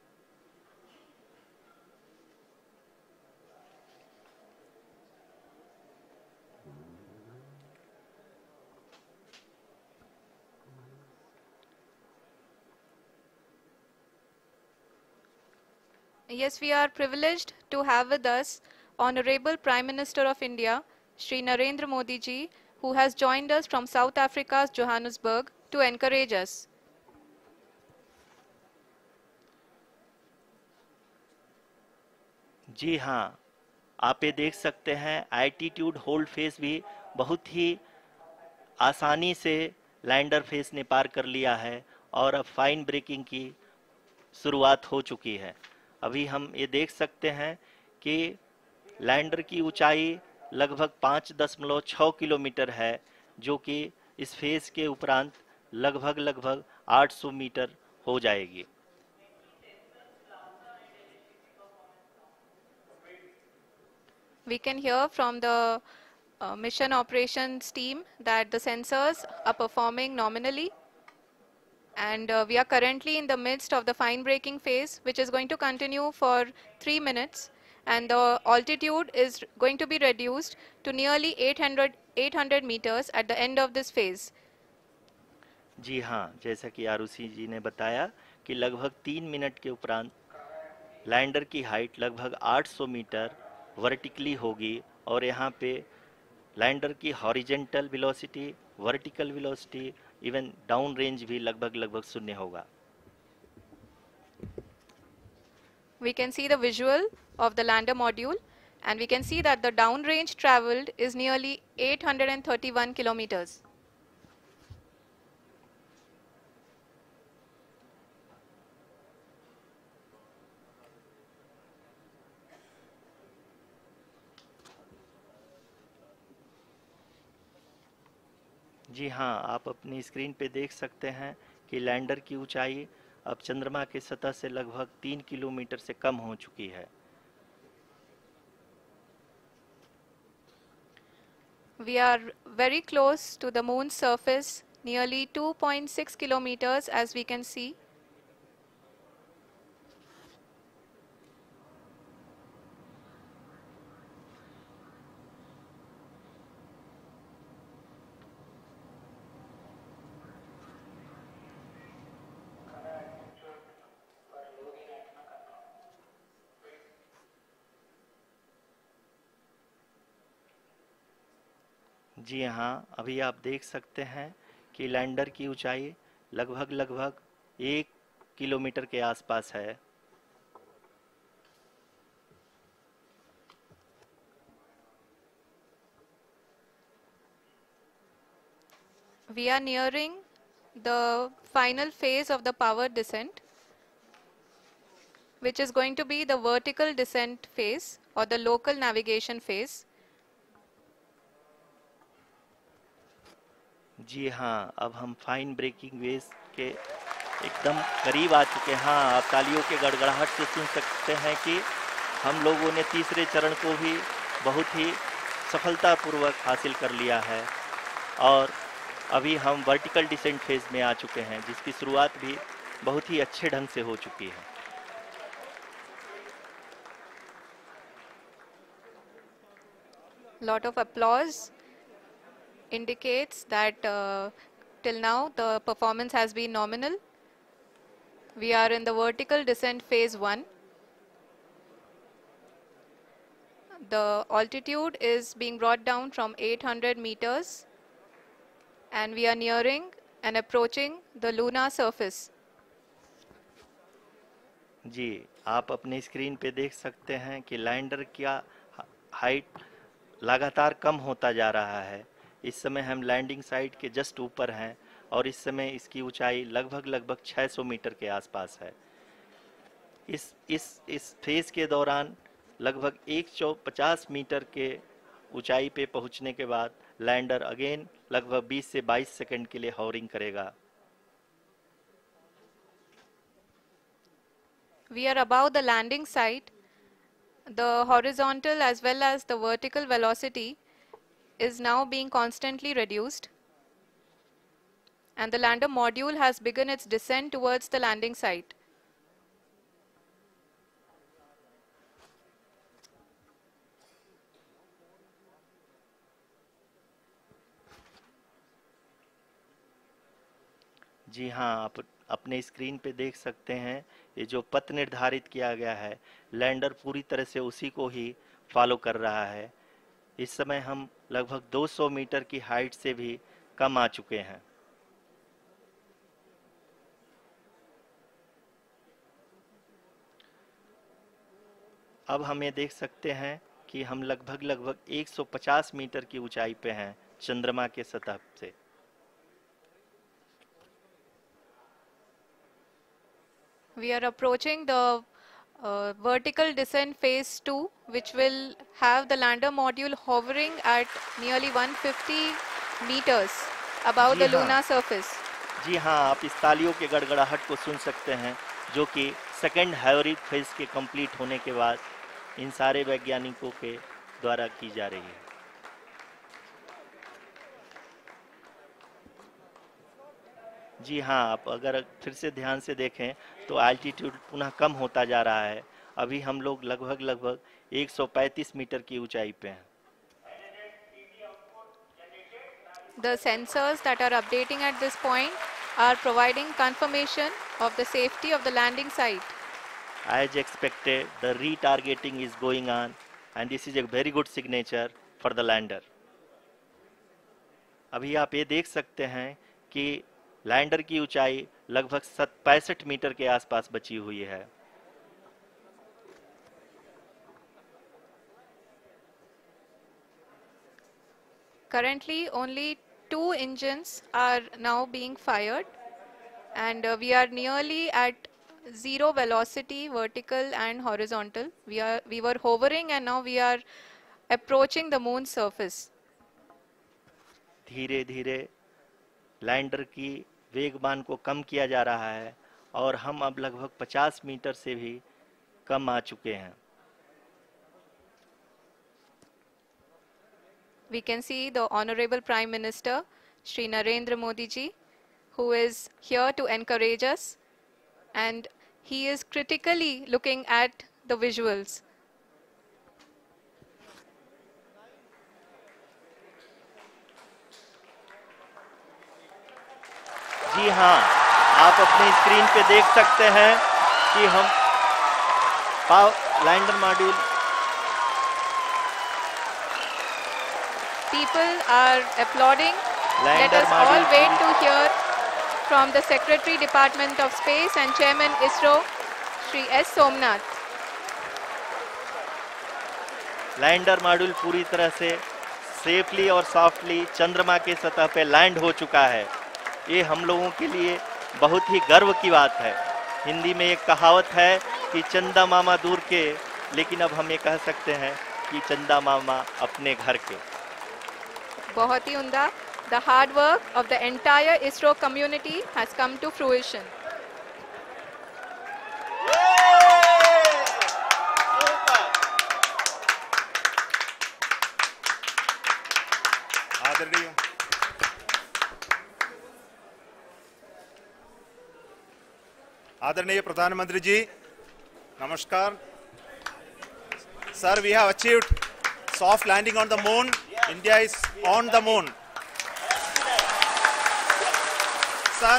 Yes, we are privileged to have with us Honorable Prime Minister of India, Shri Narendra Modi ji, who has joined us from South Africa's Johannesburg to encourage us. जी हाँ, आप ये देख सकते हैं एल्टीट्यूड होल्ड फेस भी बहुत ही आसानी से लैंडर फेस ने पार कर लिया है और अब फाइन ब्रेकिंग की शुरुआत हो चुकी है। अभी हम ये देख सकते हैं कि लैंडर की ऊंचाई लगभग 5.6 किलोमीटर है, जो कि इस फेज के उपरांत लगभग 800 मीटर हो जाएगी। We can hear from the mission operations team that the sensors are performing nominally, and we are currently in the midst of the fine braking phase, which is going to continue for 3 minutes, and the altitude is going to be reduced to nearly 800 meters at the end of this phase. जी हाँ, जैसा कि आरुषि जी ने बताया कि लगभग 3 minute के उपरांत lander की हाइट लगभग 800 मीटर वर्टिकली होगी और यहाँ पे लैंडर की horizontal velocity, vertical velocity, even down range भी लगभग शून्य होगा। We can see the visual of the lander module, and we can see that the downrange traveled is nearly 831 kilometers. जी हाँ, आप अपनी स्क्रीन पे देख सकते हैं कि लैंडर की ऊंचाई अब चंद्रमा के सतह से लगभग 3 किलोमीटर से कम हो चुकी है। We are very close to the moon's surface, nearly 2.6 kilometers as we can see. जी हाँ, अभी आप देख सकते हैं कि लैंडर की ऊंचाई लगभग 1 किलोमीटर के आसपास है। We are nearing the final phase of the power descent, which is going to be the vertical descent phase or the local navigation phase. जी हाँ, अब हम फाइन ब्रेकिंग वेव के एकदम करीब आ चुके हैं। हाँ, आप तालियों के गड़गड़ाहट से सुन सकते हैं कि हम लोगों ने तीसरे चरण को भी बहुत ही सफलतापूर्वक हासिल कर लिया है और अभी हम वर्टिकल डिसेंट फेज में आ चुके हैं, जिसकी शुरुआत भी बहुत ही अच्छे ढंग से हो चुकी है। Lot of applause indicates that till now the performance has been nominal. We are in the vertical descent phase 1. The altitude is being brought down from 800 meters, and we are nearing and approaching the lunar surface. जी, आप अपने screen पे देख सकते हैं कि lander का height लगातार कम होता जा रहा है। इस समय हम लैंडिंग साइट के जस्ट ऊपर हैं और इस समय इसकी ऊंचाई लगभग 600 मीटर के आसपास है। इस फेज के दौरान लगभग 150 मीटर के ऊंचाई पे पहुंचने के बाद लैंडर अगेन लगभग 20 से 22 सेकंड के लिए हॉवरिंग करेगा। We are above the landing site. The horizontal as well as the vertical velocity is now being constantly reduced, and the lander module has begun its descent towards the landing site. जी हाँ, आप अपने screen पे देख सकते हैं ये जो पथ निर्धारित किया गया है, लैंडर पूरी तरह से उसी को ही फॉलो कर रहा है। इस समय हम लगभग 200 मीटर की हाइट से भी कम आ चुके हैं। अब हम ये देख सकते हैं कि हम लगभग 150 मीटर की ऊंचाई पे हैं चंद्रमा के सतह से। We are approaching the vertical descent phase 2, which will have the lander module hovering at nearly 150 meters above the lunar surface. जी हाँ, आप इस तालियों के गड़गड़ाहट को सुन सकते हैं, जो कि सेकेंड हैवरिक फेज के कंप्लीट होने के बाद इन सारे वैज्ञानिकों के द्वारा की जा रही है। जी हाँ, आप अगर फिर से ध्यान से देखें तो एल्टीट्यूड पुनः कम होता जा रहा है। अभी हम लोग लगभग 135 मीटर की ऊंचाई पे हैं। The sensors that are updating at this point are providing confirmation of the safety of the landing site. As expected, the retargeting is going on, and this is a very good signature for the lander. अभी आप ये देख सकते हैं कि lander की ऊंचाई लगभग 65 मीटर के आसपास बची हुई है। Currently, only 2 engines are now being fired, and we are nearly at zero velocity, vertical and horizontal. We were hovering, and now we are approaching the moon's surface. धीरे धीरे लैंडर की वेगमान को कम किया जा रहा है और हम अब लगभग 50 मीटर से भी कम आ चुके हैं। We can see the Honorable Prime Minister, Shri Narendra Modi ji, who is here to encourage us, and he is critically looking at the visuals. जी हाँ, आप अपने स्क्रीन पे देख सकते हैं कि हम lander module People are applauding. Let us all wait to hear from the Secretary Department of Space and Chairman ISRO, Shri S. Somnath. Lander module पूरी तरह से सेफली और सॉफ्टली चंद्रमा के सतह पे लैंड हो चुका है। ये हम लोगों के लिए बहुत ही गर्व की बात है। हिंदी में एक कहावत है कि चंदा मामा दूर के, लेकिन अब हम ये कह सकते हैं कि चंदा मामा अपने घर के। बहुत ही उम्दा। The hard work of the entire ISRO community has come to fruition. आदरणीय प्रधानमंत्री जी, नमस्कार। Sir, we have achieved soft landing on the moon. India is on the moon. Sir,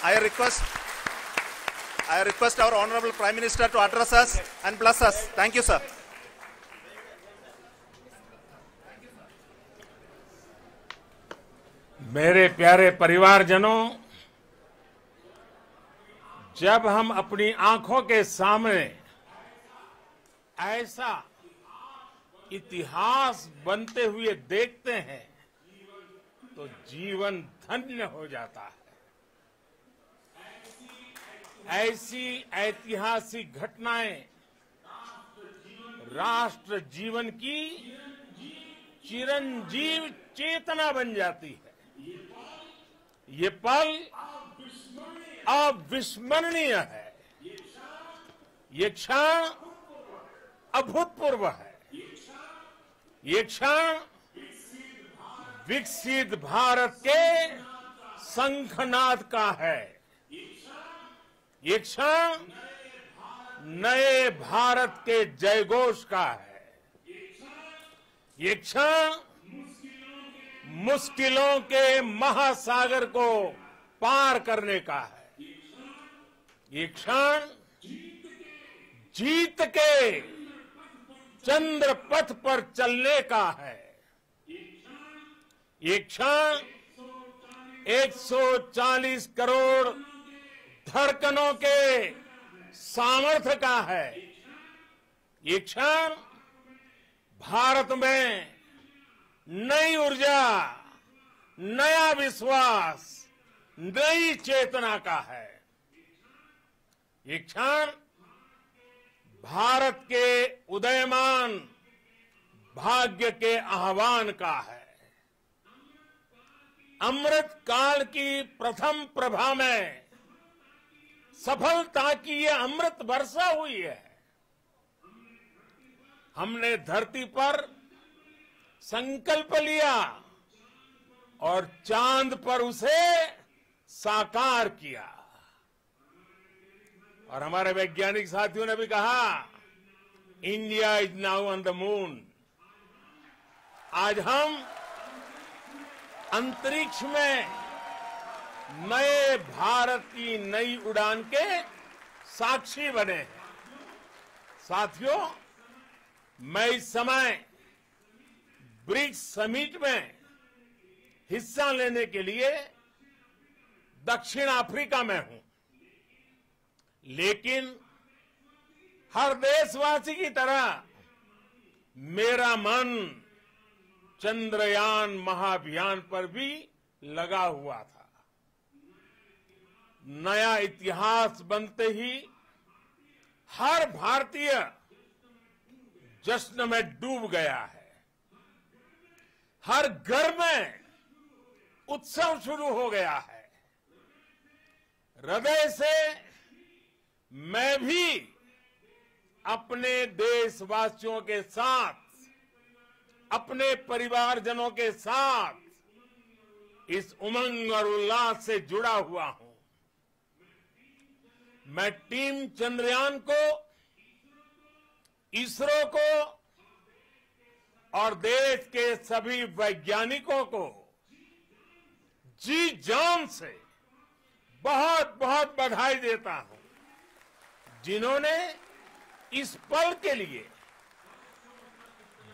I request our Honorable Prime Minister to address us and bless us. Thank you, sir. मेरे प्यारे परिवारजनों, जब हम अपनी आंखों के सामने ऐसा इतिहास बनते हुए देखते हैं तो जीवन धन्य हो जाता है। ऐसी ऐतिहासिक घटनाएं राष्ट्र जीवन की चिरंजीव चेतना बन जाती है। ये पल अविस्मरणीय है। ये क्षण अभूतपूर्व है। ये क्षण विकसित भारत के शंखनाद का है। ये क्षण नए भारत के जयघोष का है। ये क्षण मुश्किलों के महासागर को पार करने का है। ये क्षण जीत के चंद्र पथ पर चलने का है। ये क्षण 140 करोड़ धड़कनों के सामर्थ्य का है। ये क्षण भारत में नई ऊर्जा, नया विश्वास, नई चेतना का है। ये क्षण भारत के उदयमान भाग्य के आह्वान का है। अमृत काल की प्रथम प्रभा में सफलता की ये अमृत वर्षा हुई है। हमने धरती पर संकल्प लिया और चांद पर उसे साकार किया। और हमारे वैज्ञानिक साथियों ने भी कहा, India is now on the moon. आज हम अंतरिक्ष में नए भारत की नई उड़ान के साक्षी बने हैं। साथियों, मैं इस समय ब्रिक्स समिट में हिस्सा लेने के लिए दक्षिण अफ्रीका में हूं, लेकिन हर देशवासी की तरह मेरा मन चंद्रयान महाअभियान पर भी लगा हुआ था। नया इतिहास बनते ही हर भारतीय जश्न में डूब गया है। हर घर में उत्सव शुरू हो गया है। हृदय से मैं भी अपने देशवासियों के साथ, अपने परिवारजनों के साथ इस उमंग और उल्लास से जुड़ा हुआ हूं। मैं टीम चंद्रयान को, इसरो को और देश के सभी वैज्ञानिकों को जी जान से बहुत बहुत बधाई देता हूं, जिन्होंने इस पल के लिए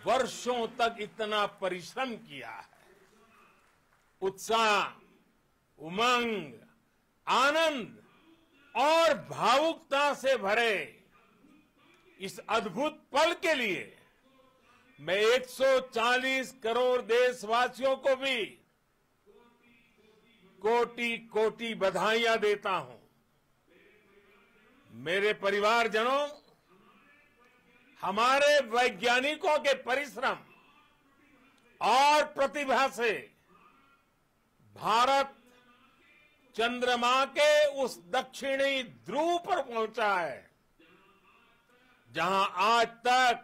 वर्षों तक इतना परिश्रम किया है। उत्साह, उमंग, आनंद और भावुकता से भरे इस अद्भुत पल के लिए मैं 140 करोड़ देशवासियों को भी कोटि कोटि बधाइयां देता हूं। मेरे परिवारजनों, हमारे वैज्ञानिकों के परिश्रम और प्रतिभा से भारत चंद्रमा के उस दक्षिणी ध्रुव पर पहुंचा है, जहां आज तक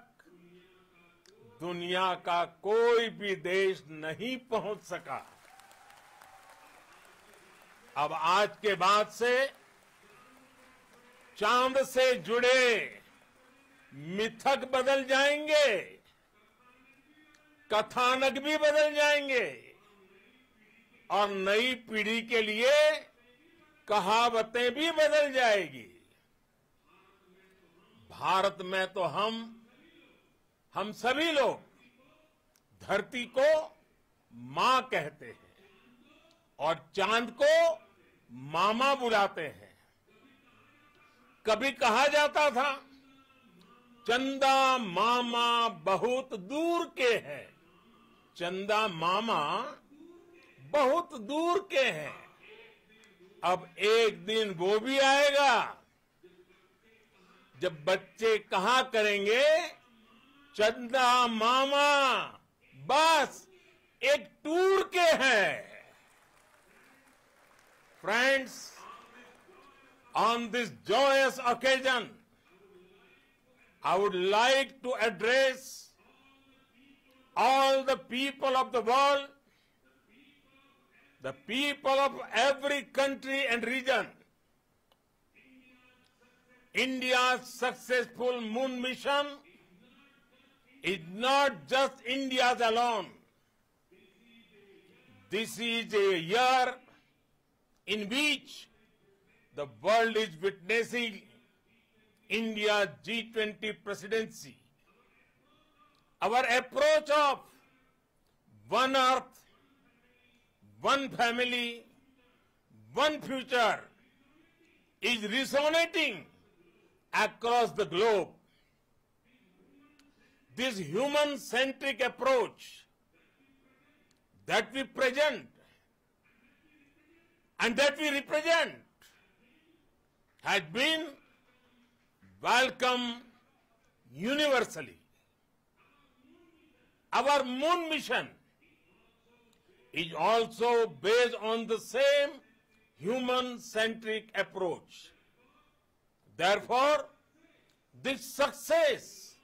दुनिया का कोई भी देश नहीं पहुंच सका। अब आज के बाद से चांद से जुड़े मिथक बदल जाएंगे, कथानक भी बदल जाएंगे और नई पीढ़ी के लिए कहावतें भी बदल जाएगी। भारत में तो हम सभी लोग धरती को मां कहते हैं और चांद को मामा बुलाते हैं। कभी कहा जाता था, चंदा मामा बहुत दूर के हैं। चंदा मामा बहुत दूर के हैं। अब एक दिन वो भी आएगा जब बच्चे कहा करेंगे, चंदा मामा बस एक टूर के हैं। Friends, on this joyous occasion, I would like to address all the people of the world, the people of every country and region, India's successful moon mission is not just India's alone. This is a year in which the world is witnessing India's G20 presidency. Our approach of one earth, one family, one future is resonating across the globe. This human-centric approach that we present and that we represent has been welcomed universally. Our moon mission is also based on the same human-centric approach. Therefore, this success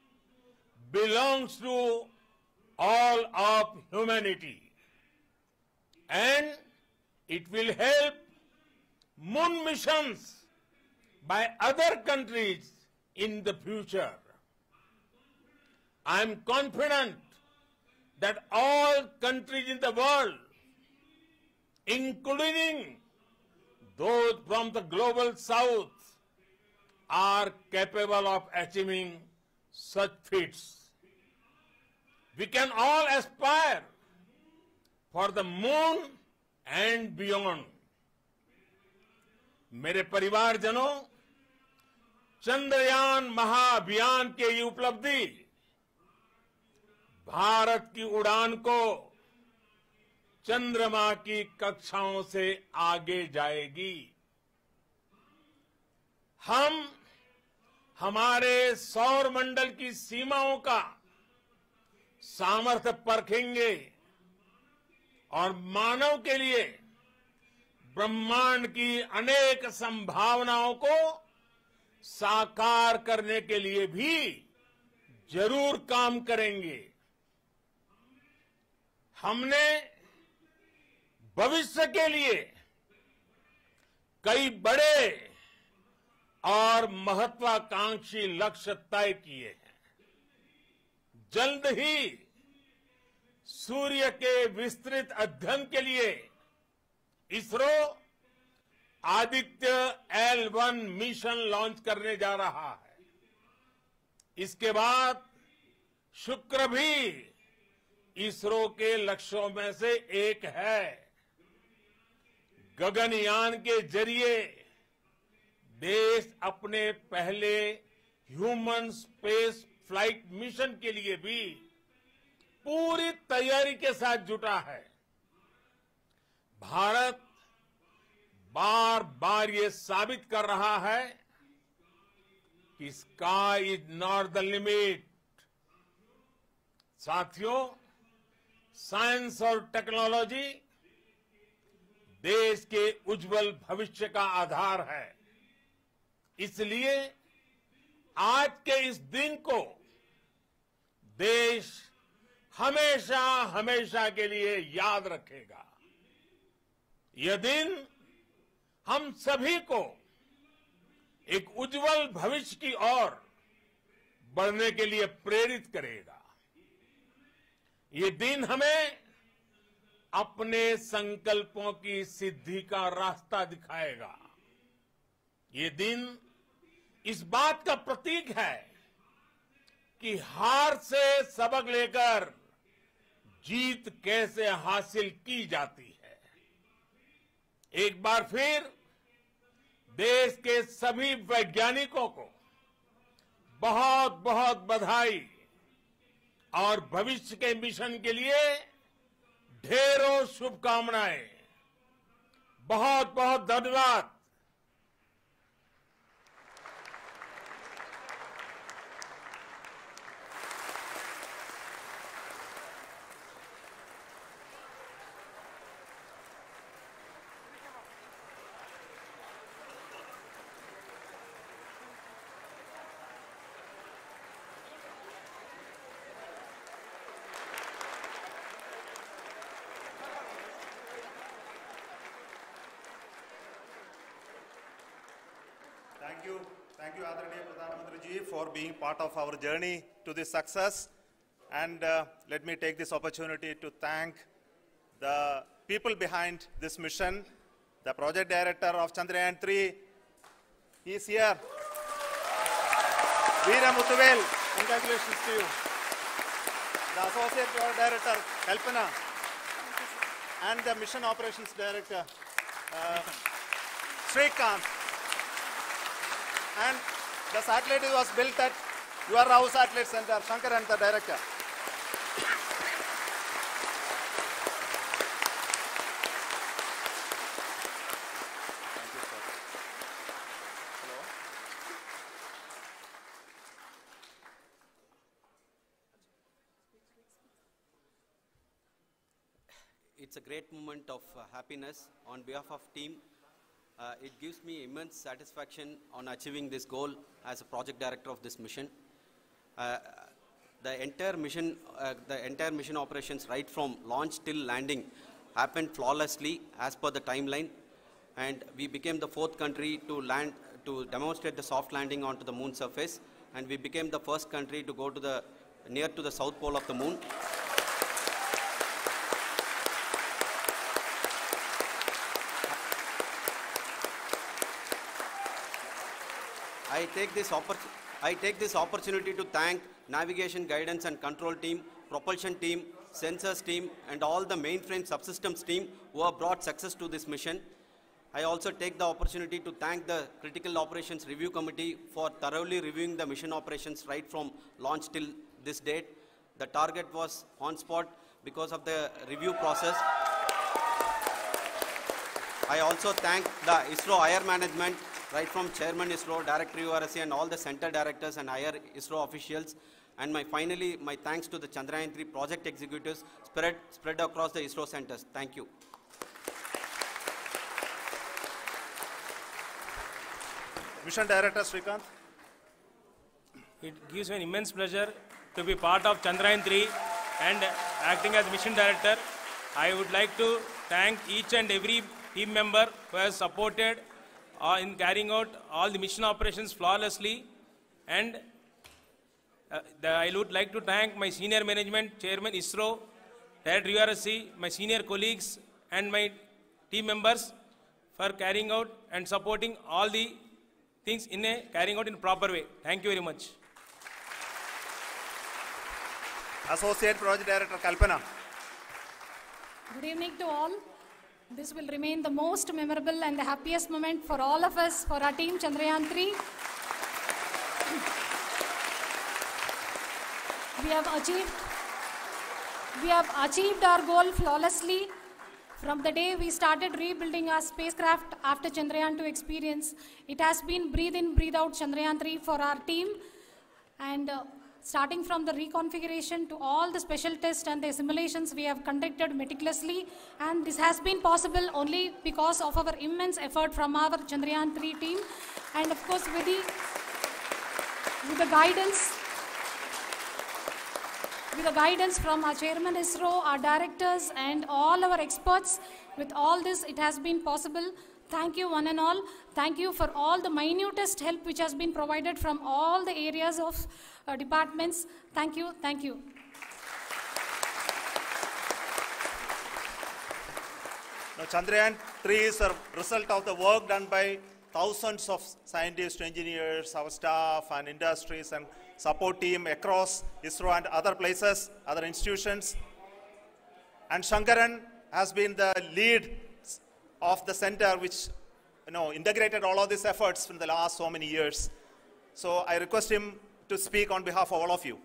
belongs to all of humanity, and it will help moon missions by other countries in the future. I am confident that all countries in the world, including those from the global south, are capable of achieving such feats. We can all aspire for the moon and beyond. मेरे परिवारजनों, चंद्रयान महाअभियान के ये उपलब्धि भारत की उड़ान को चंद्रमा की कक्षाओं से आगे जाएगी। हम हमारे सौर मंडल की सीमाओं का सामर्थ्य परखेंगे और मानव के लिए ब्रह्मांड की अनेक संभावनाओं को साकार करने के लिए भी जरूर काम करेंगे। हमने भविष्य के लिए कई बड़े और महत्वाकांक्षी लक्ष्य तय किए हैं। जल्द ही सूर्य के विस्तृत अध्ययन के लिए ISRO Aditya L1 mission launch करने जा रहा है। इसके बाद शुक्र भी इसरो के लक्ष्यों में से एक है। गगनयान के जरिए देश अपने पहले ह्यूमन स्पेस फ्लाइट मिशन के लिए भी पूरी तैयारी के साथ जुटा है। भारत बार बार ये साबित कर रहा है कि sky is not the limit. साथियों, साइंस और टेक्नोलॉजी देश के उज्जवल भविष्य का आधार है। इसलिए आज के इस दिन को देश हमेशा हमेशा के लिए याद रखेगा। यह दिन हम सभी को एक उज्जवल भविष्य की ओर बढ़ने के लिए प्रेरित करेगा। ये दिन हमें अपने संकल्पों की सिद्धि का रास्ता दिखाएगा। ये दिन इस बात का प्रतीक है कि हार से सबक लेकर जीत कैसे हासिल की जाती है। एक बार फिर देश के सभी वैज्ञानिकों को बहुत बहुत बधाई और भविष्य के मिशन के लिए ढेरों शुभकामनाएं। बहुत बहुत धन्यवाद। Thank you, Adaraniya Pradhan Mantri ji, for being part of our journey to this success. And let me take this opportunity to thank the people behind this mission, the project director of Chandrayaan 3. He is here. Veera Muthuvel, congratulations to you. The associate project director, Kalpana, and the mission operations director, Srikanth. And the satellite was built at your house satellite center, Shankaran, the director. It's a great moment of happiness on behalf of team. It gives me immense satisfaction on achieving this goal as a project director of this mission. The entire mission operations, right from launch till landing, happened flawlessly as per the timeline, and we became the 4th country to demonstrate the soft landing onto the moon surface, and we became the first country to go to near to the south pole of the moon. I take this opportunity to thank navigation, guidance and control team, propulsion team, sensors team, and all the mainframe subsystems team who have brought success to this mission. I also take the opportunity to thank the Critical Operations Review Committee for thoroughly reviewing the mission operations right from launch till this date. The target was on spot because of the review process. I also thank the ISRO higher management, right from Chairman ISRO, Director URSC, and all the center directors and higher ISRO officials. And finally, my thanks to the Chandrayaan 3 project executives spread across the ISRO centers. Thank you. Mission Director Srikanth. It gives me an immense pleasure to be part of Chandrayaan 3 and acting as Mission Director. I would like to thank each and every team member who has supported in carrying out all the mission operations flawlessly, and I would like to thank my senior management, Chairman ISRO, Director URSC, my senior colleagues and my team members for carrying out and supporting all the things carrying out in a proper way. Thank you very much. Associate Project Director Kalpana. Good evening to all. This will remain the most memorable and the happiest moment for all of us, for our team Chandrayaan 3. We have achieved our goal flawlessly. From the day we started rebuilding our spacecraft after Chandrayaan 2 experience, it has been breathe in, breathe out Chandrayaan 3 for our team. And starting from the reconfiguration to all the special tests and the simulations we have conducted meticulously, and this has been possible only because of our immense effort from our Chandrayaan 3 team, and of course with the guidance from our Chairman ISRO, our directors and all our experts. With all this, it has been possible. Thank you one and all. Thank you for all the minutest help which has been provided from all the areas of departments. Thank you. Thank you. Now, Chandrayaan 3 is a result of the work done by thousands of scientists, engineers, our staff and industries and support team across ISRO and other places, other institutions. And Shankaran has been the lead of the center which integrated all of these efforts in the last so many years. So I request him to speak on behalf of all of you.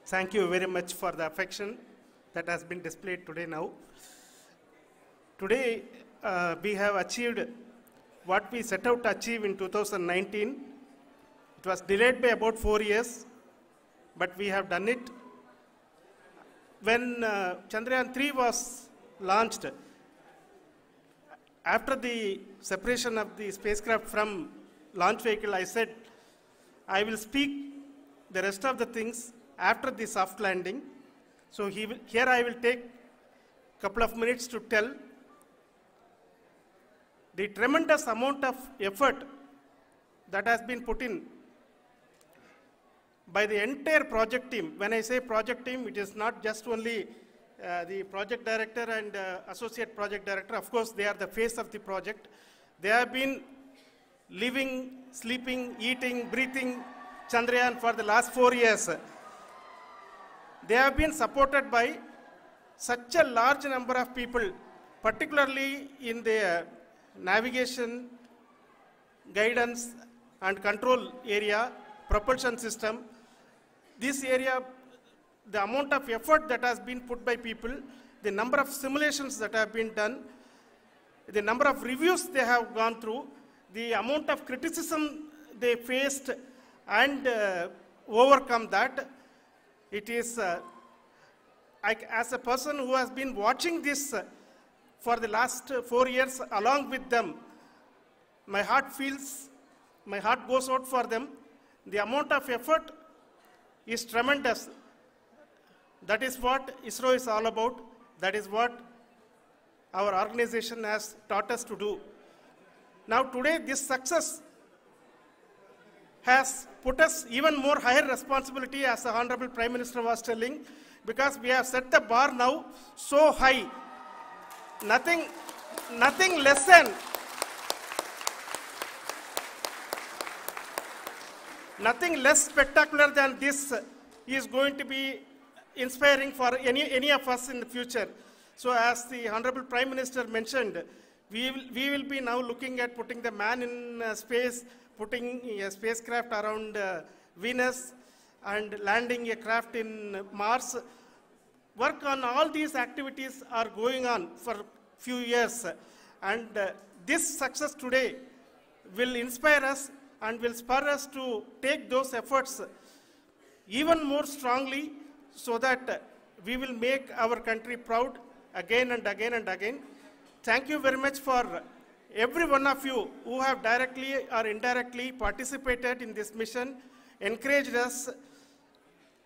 Thank you very much for the affection that has been displayed today now. Today, we have achieved what we set out to achieve in 2019. It was delayed by about 4 years, but we have done it. When Chandrayaan 3 was launched, after the separation of the spacecraft from launch vehicle, I said, I will speak the rest of the things after the soft landing. So here I will take a couple of minutes to tell the tremendous amount of effort that has been put in by the entire project team. When I say project team, it is not just only the project director and associate project director. Of course, they are the face of the project. They have been living, sleeping, eating, breathing Chandrayaan for the last 4 years. They have been supported by such a large number of people, particularly in the navigation, guidance and control area, propulsion system. This area, the amount of effort that has been put by people, the number of simulations that have been done, the number of reviews they have gone through, the amount of criticism they faced and overcome that. It is, as a person who has been watching this for the last 4 years along with them, my heart goes out for them. The amount of effort is tremendous. That is what ISRO is all about. That is what our organization has taught us to do. Now today, this success has put us even more higher responsibility, as the Honorable Prime Minister was telling, because we have set the bar now so high. Nothing less than nothing less spectacular than this is going to be inspiring for any of us in the future. So as the Honorable Prime Minister mentioned, we will be now looking at putting the man in space, putting a spacecraft around Venus and landing a craft in Mars. Work on all these activities are going on for a few years. And this success today will inspire us and will spur us to take those efforts even more strongly, so that we will make our country proud again and again and again. Thank you very much for every one of you who have directly or indirectly participated in this mission, encouraged us,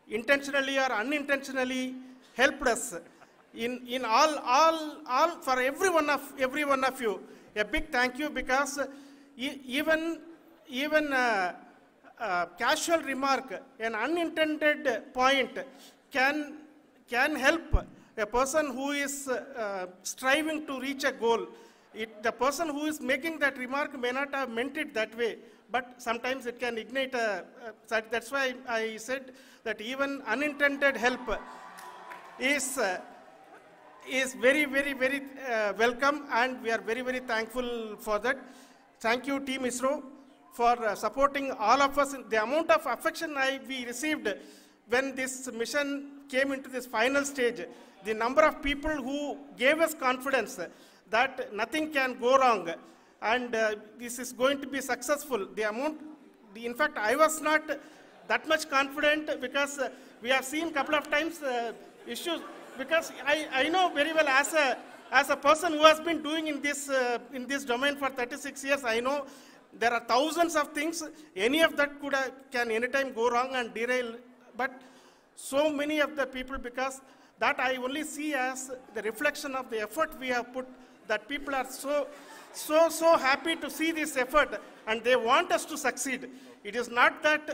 intentionally or unintentionally helped us in all for every one of you. A big thank you, because even casual remark, an unintended point can help a person who is striving to reach a goal. The person who is making that remark may not have meant it that way, but sometimes it can ignite that's why I said that even unintended help is very, very, very welcome, and we are very, very thankful for that. Thank you, Team ISRO, for supporting all of us. The amount of affection we received when this mission came into this final stage, the number of people who gave us confidence that nothing can go wrong and this is going to be successful. In fact, I was not that much confident, because we have seen a couple of times issues, because I know very well as a person who has been doing in this domain for 36 years, I know there are thousands of things. Any of that can anytime go wrong and derail. But so many of the people, because that I only see as the reflection of the effort we have put, that people are so happy to see this effort and they want us to succeed. It is not that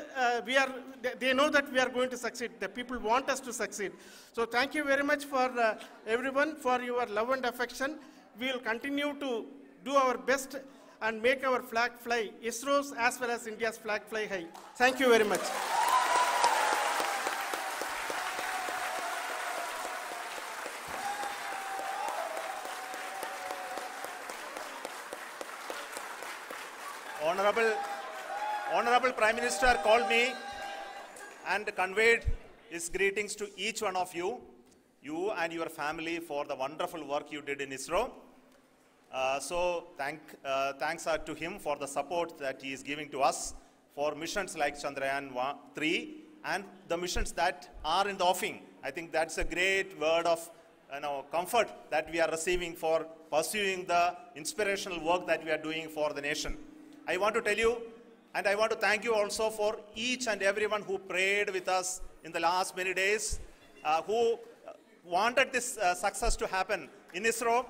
they know that we are going to succeed. The people want us to succeed. So thank you very much for everyone for your love and affection. We will continue to do our best and make our flag fly, ISRO's as well as India's flag fly high. Thank you very much. Honorable Prime Minister called me and conveyed his greetings to each one of you and your family, for the wonderful work you did in ISRO. So thanks are to him for the support that he is giving to us for missions like Chandrayaan 3 and the missions that are in the offing. I think that's a great word of comfort that we are receiving for pursuing the inspirational work that we are doing for the nation. I want to tell you, and I want to thank you also for each and everyone who prayed with us in the last many days, who wanted this success to happen in ISRO.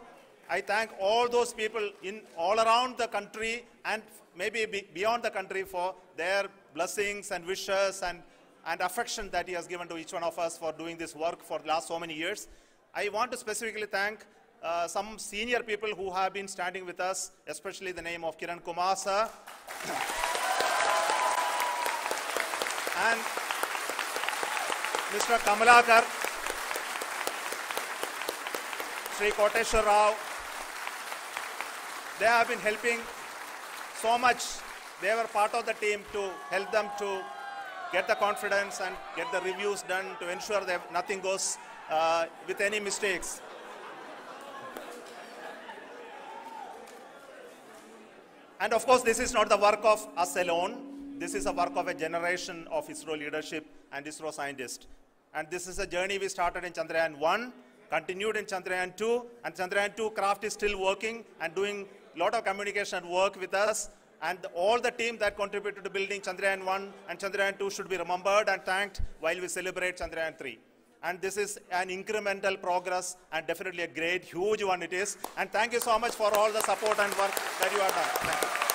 I thank all those people in all around the country and maybe beyond the country for their blessings and wishes and affection that he has given to each one of us for doing this work for the last so many years. I want to specifically thank some senior people who have been standing with us, especially the name of Kiran Kumar sir. And Mr. Kamalakar, Sri Koteshwar Rao. They have been helping so much. They were part of the team to help them to get the confidence and get the reviews done to ensure that nothing goes with any mistakes. And of course, this is not the work of us alone. This is a work of a generation of ISRO leadership and ISRO scientists. And this is a journey we started in Chandrayaan 1, continued in Chandrayaan 2, and Chandrayaan 2 craft is still working and doing a lot of communication work with us. And all the team that contributed to building Chandrayaan 1 and Chandrayaan 2 should be remembered and thanked while we celebrate Chandrayaan 3. And this is an incremental progress and definitely a great, huge one it is. And thank you so much for all the support and work that you have done. Thank you.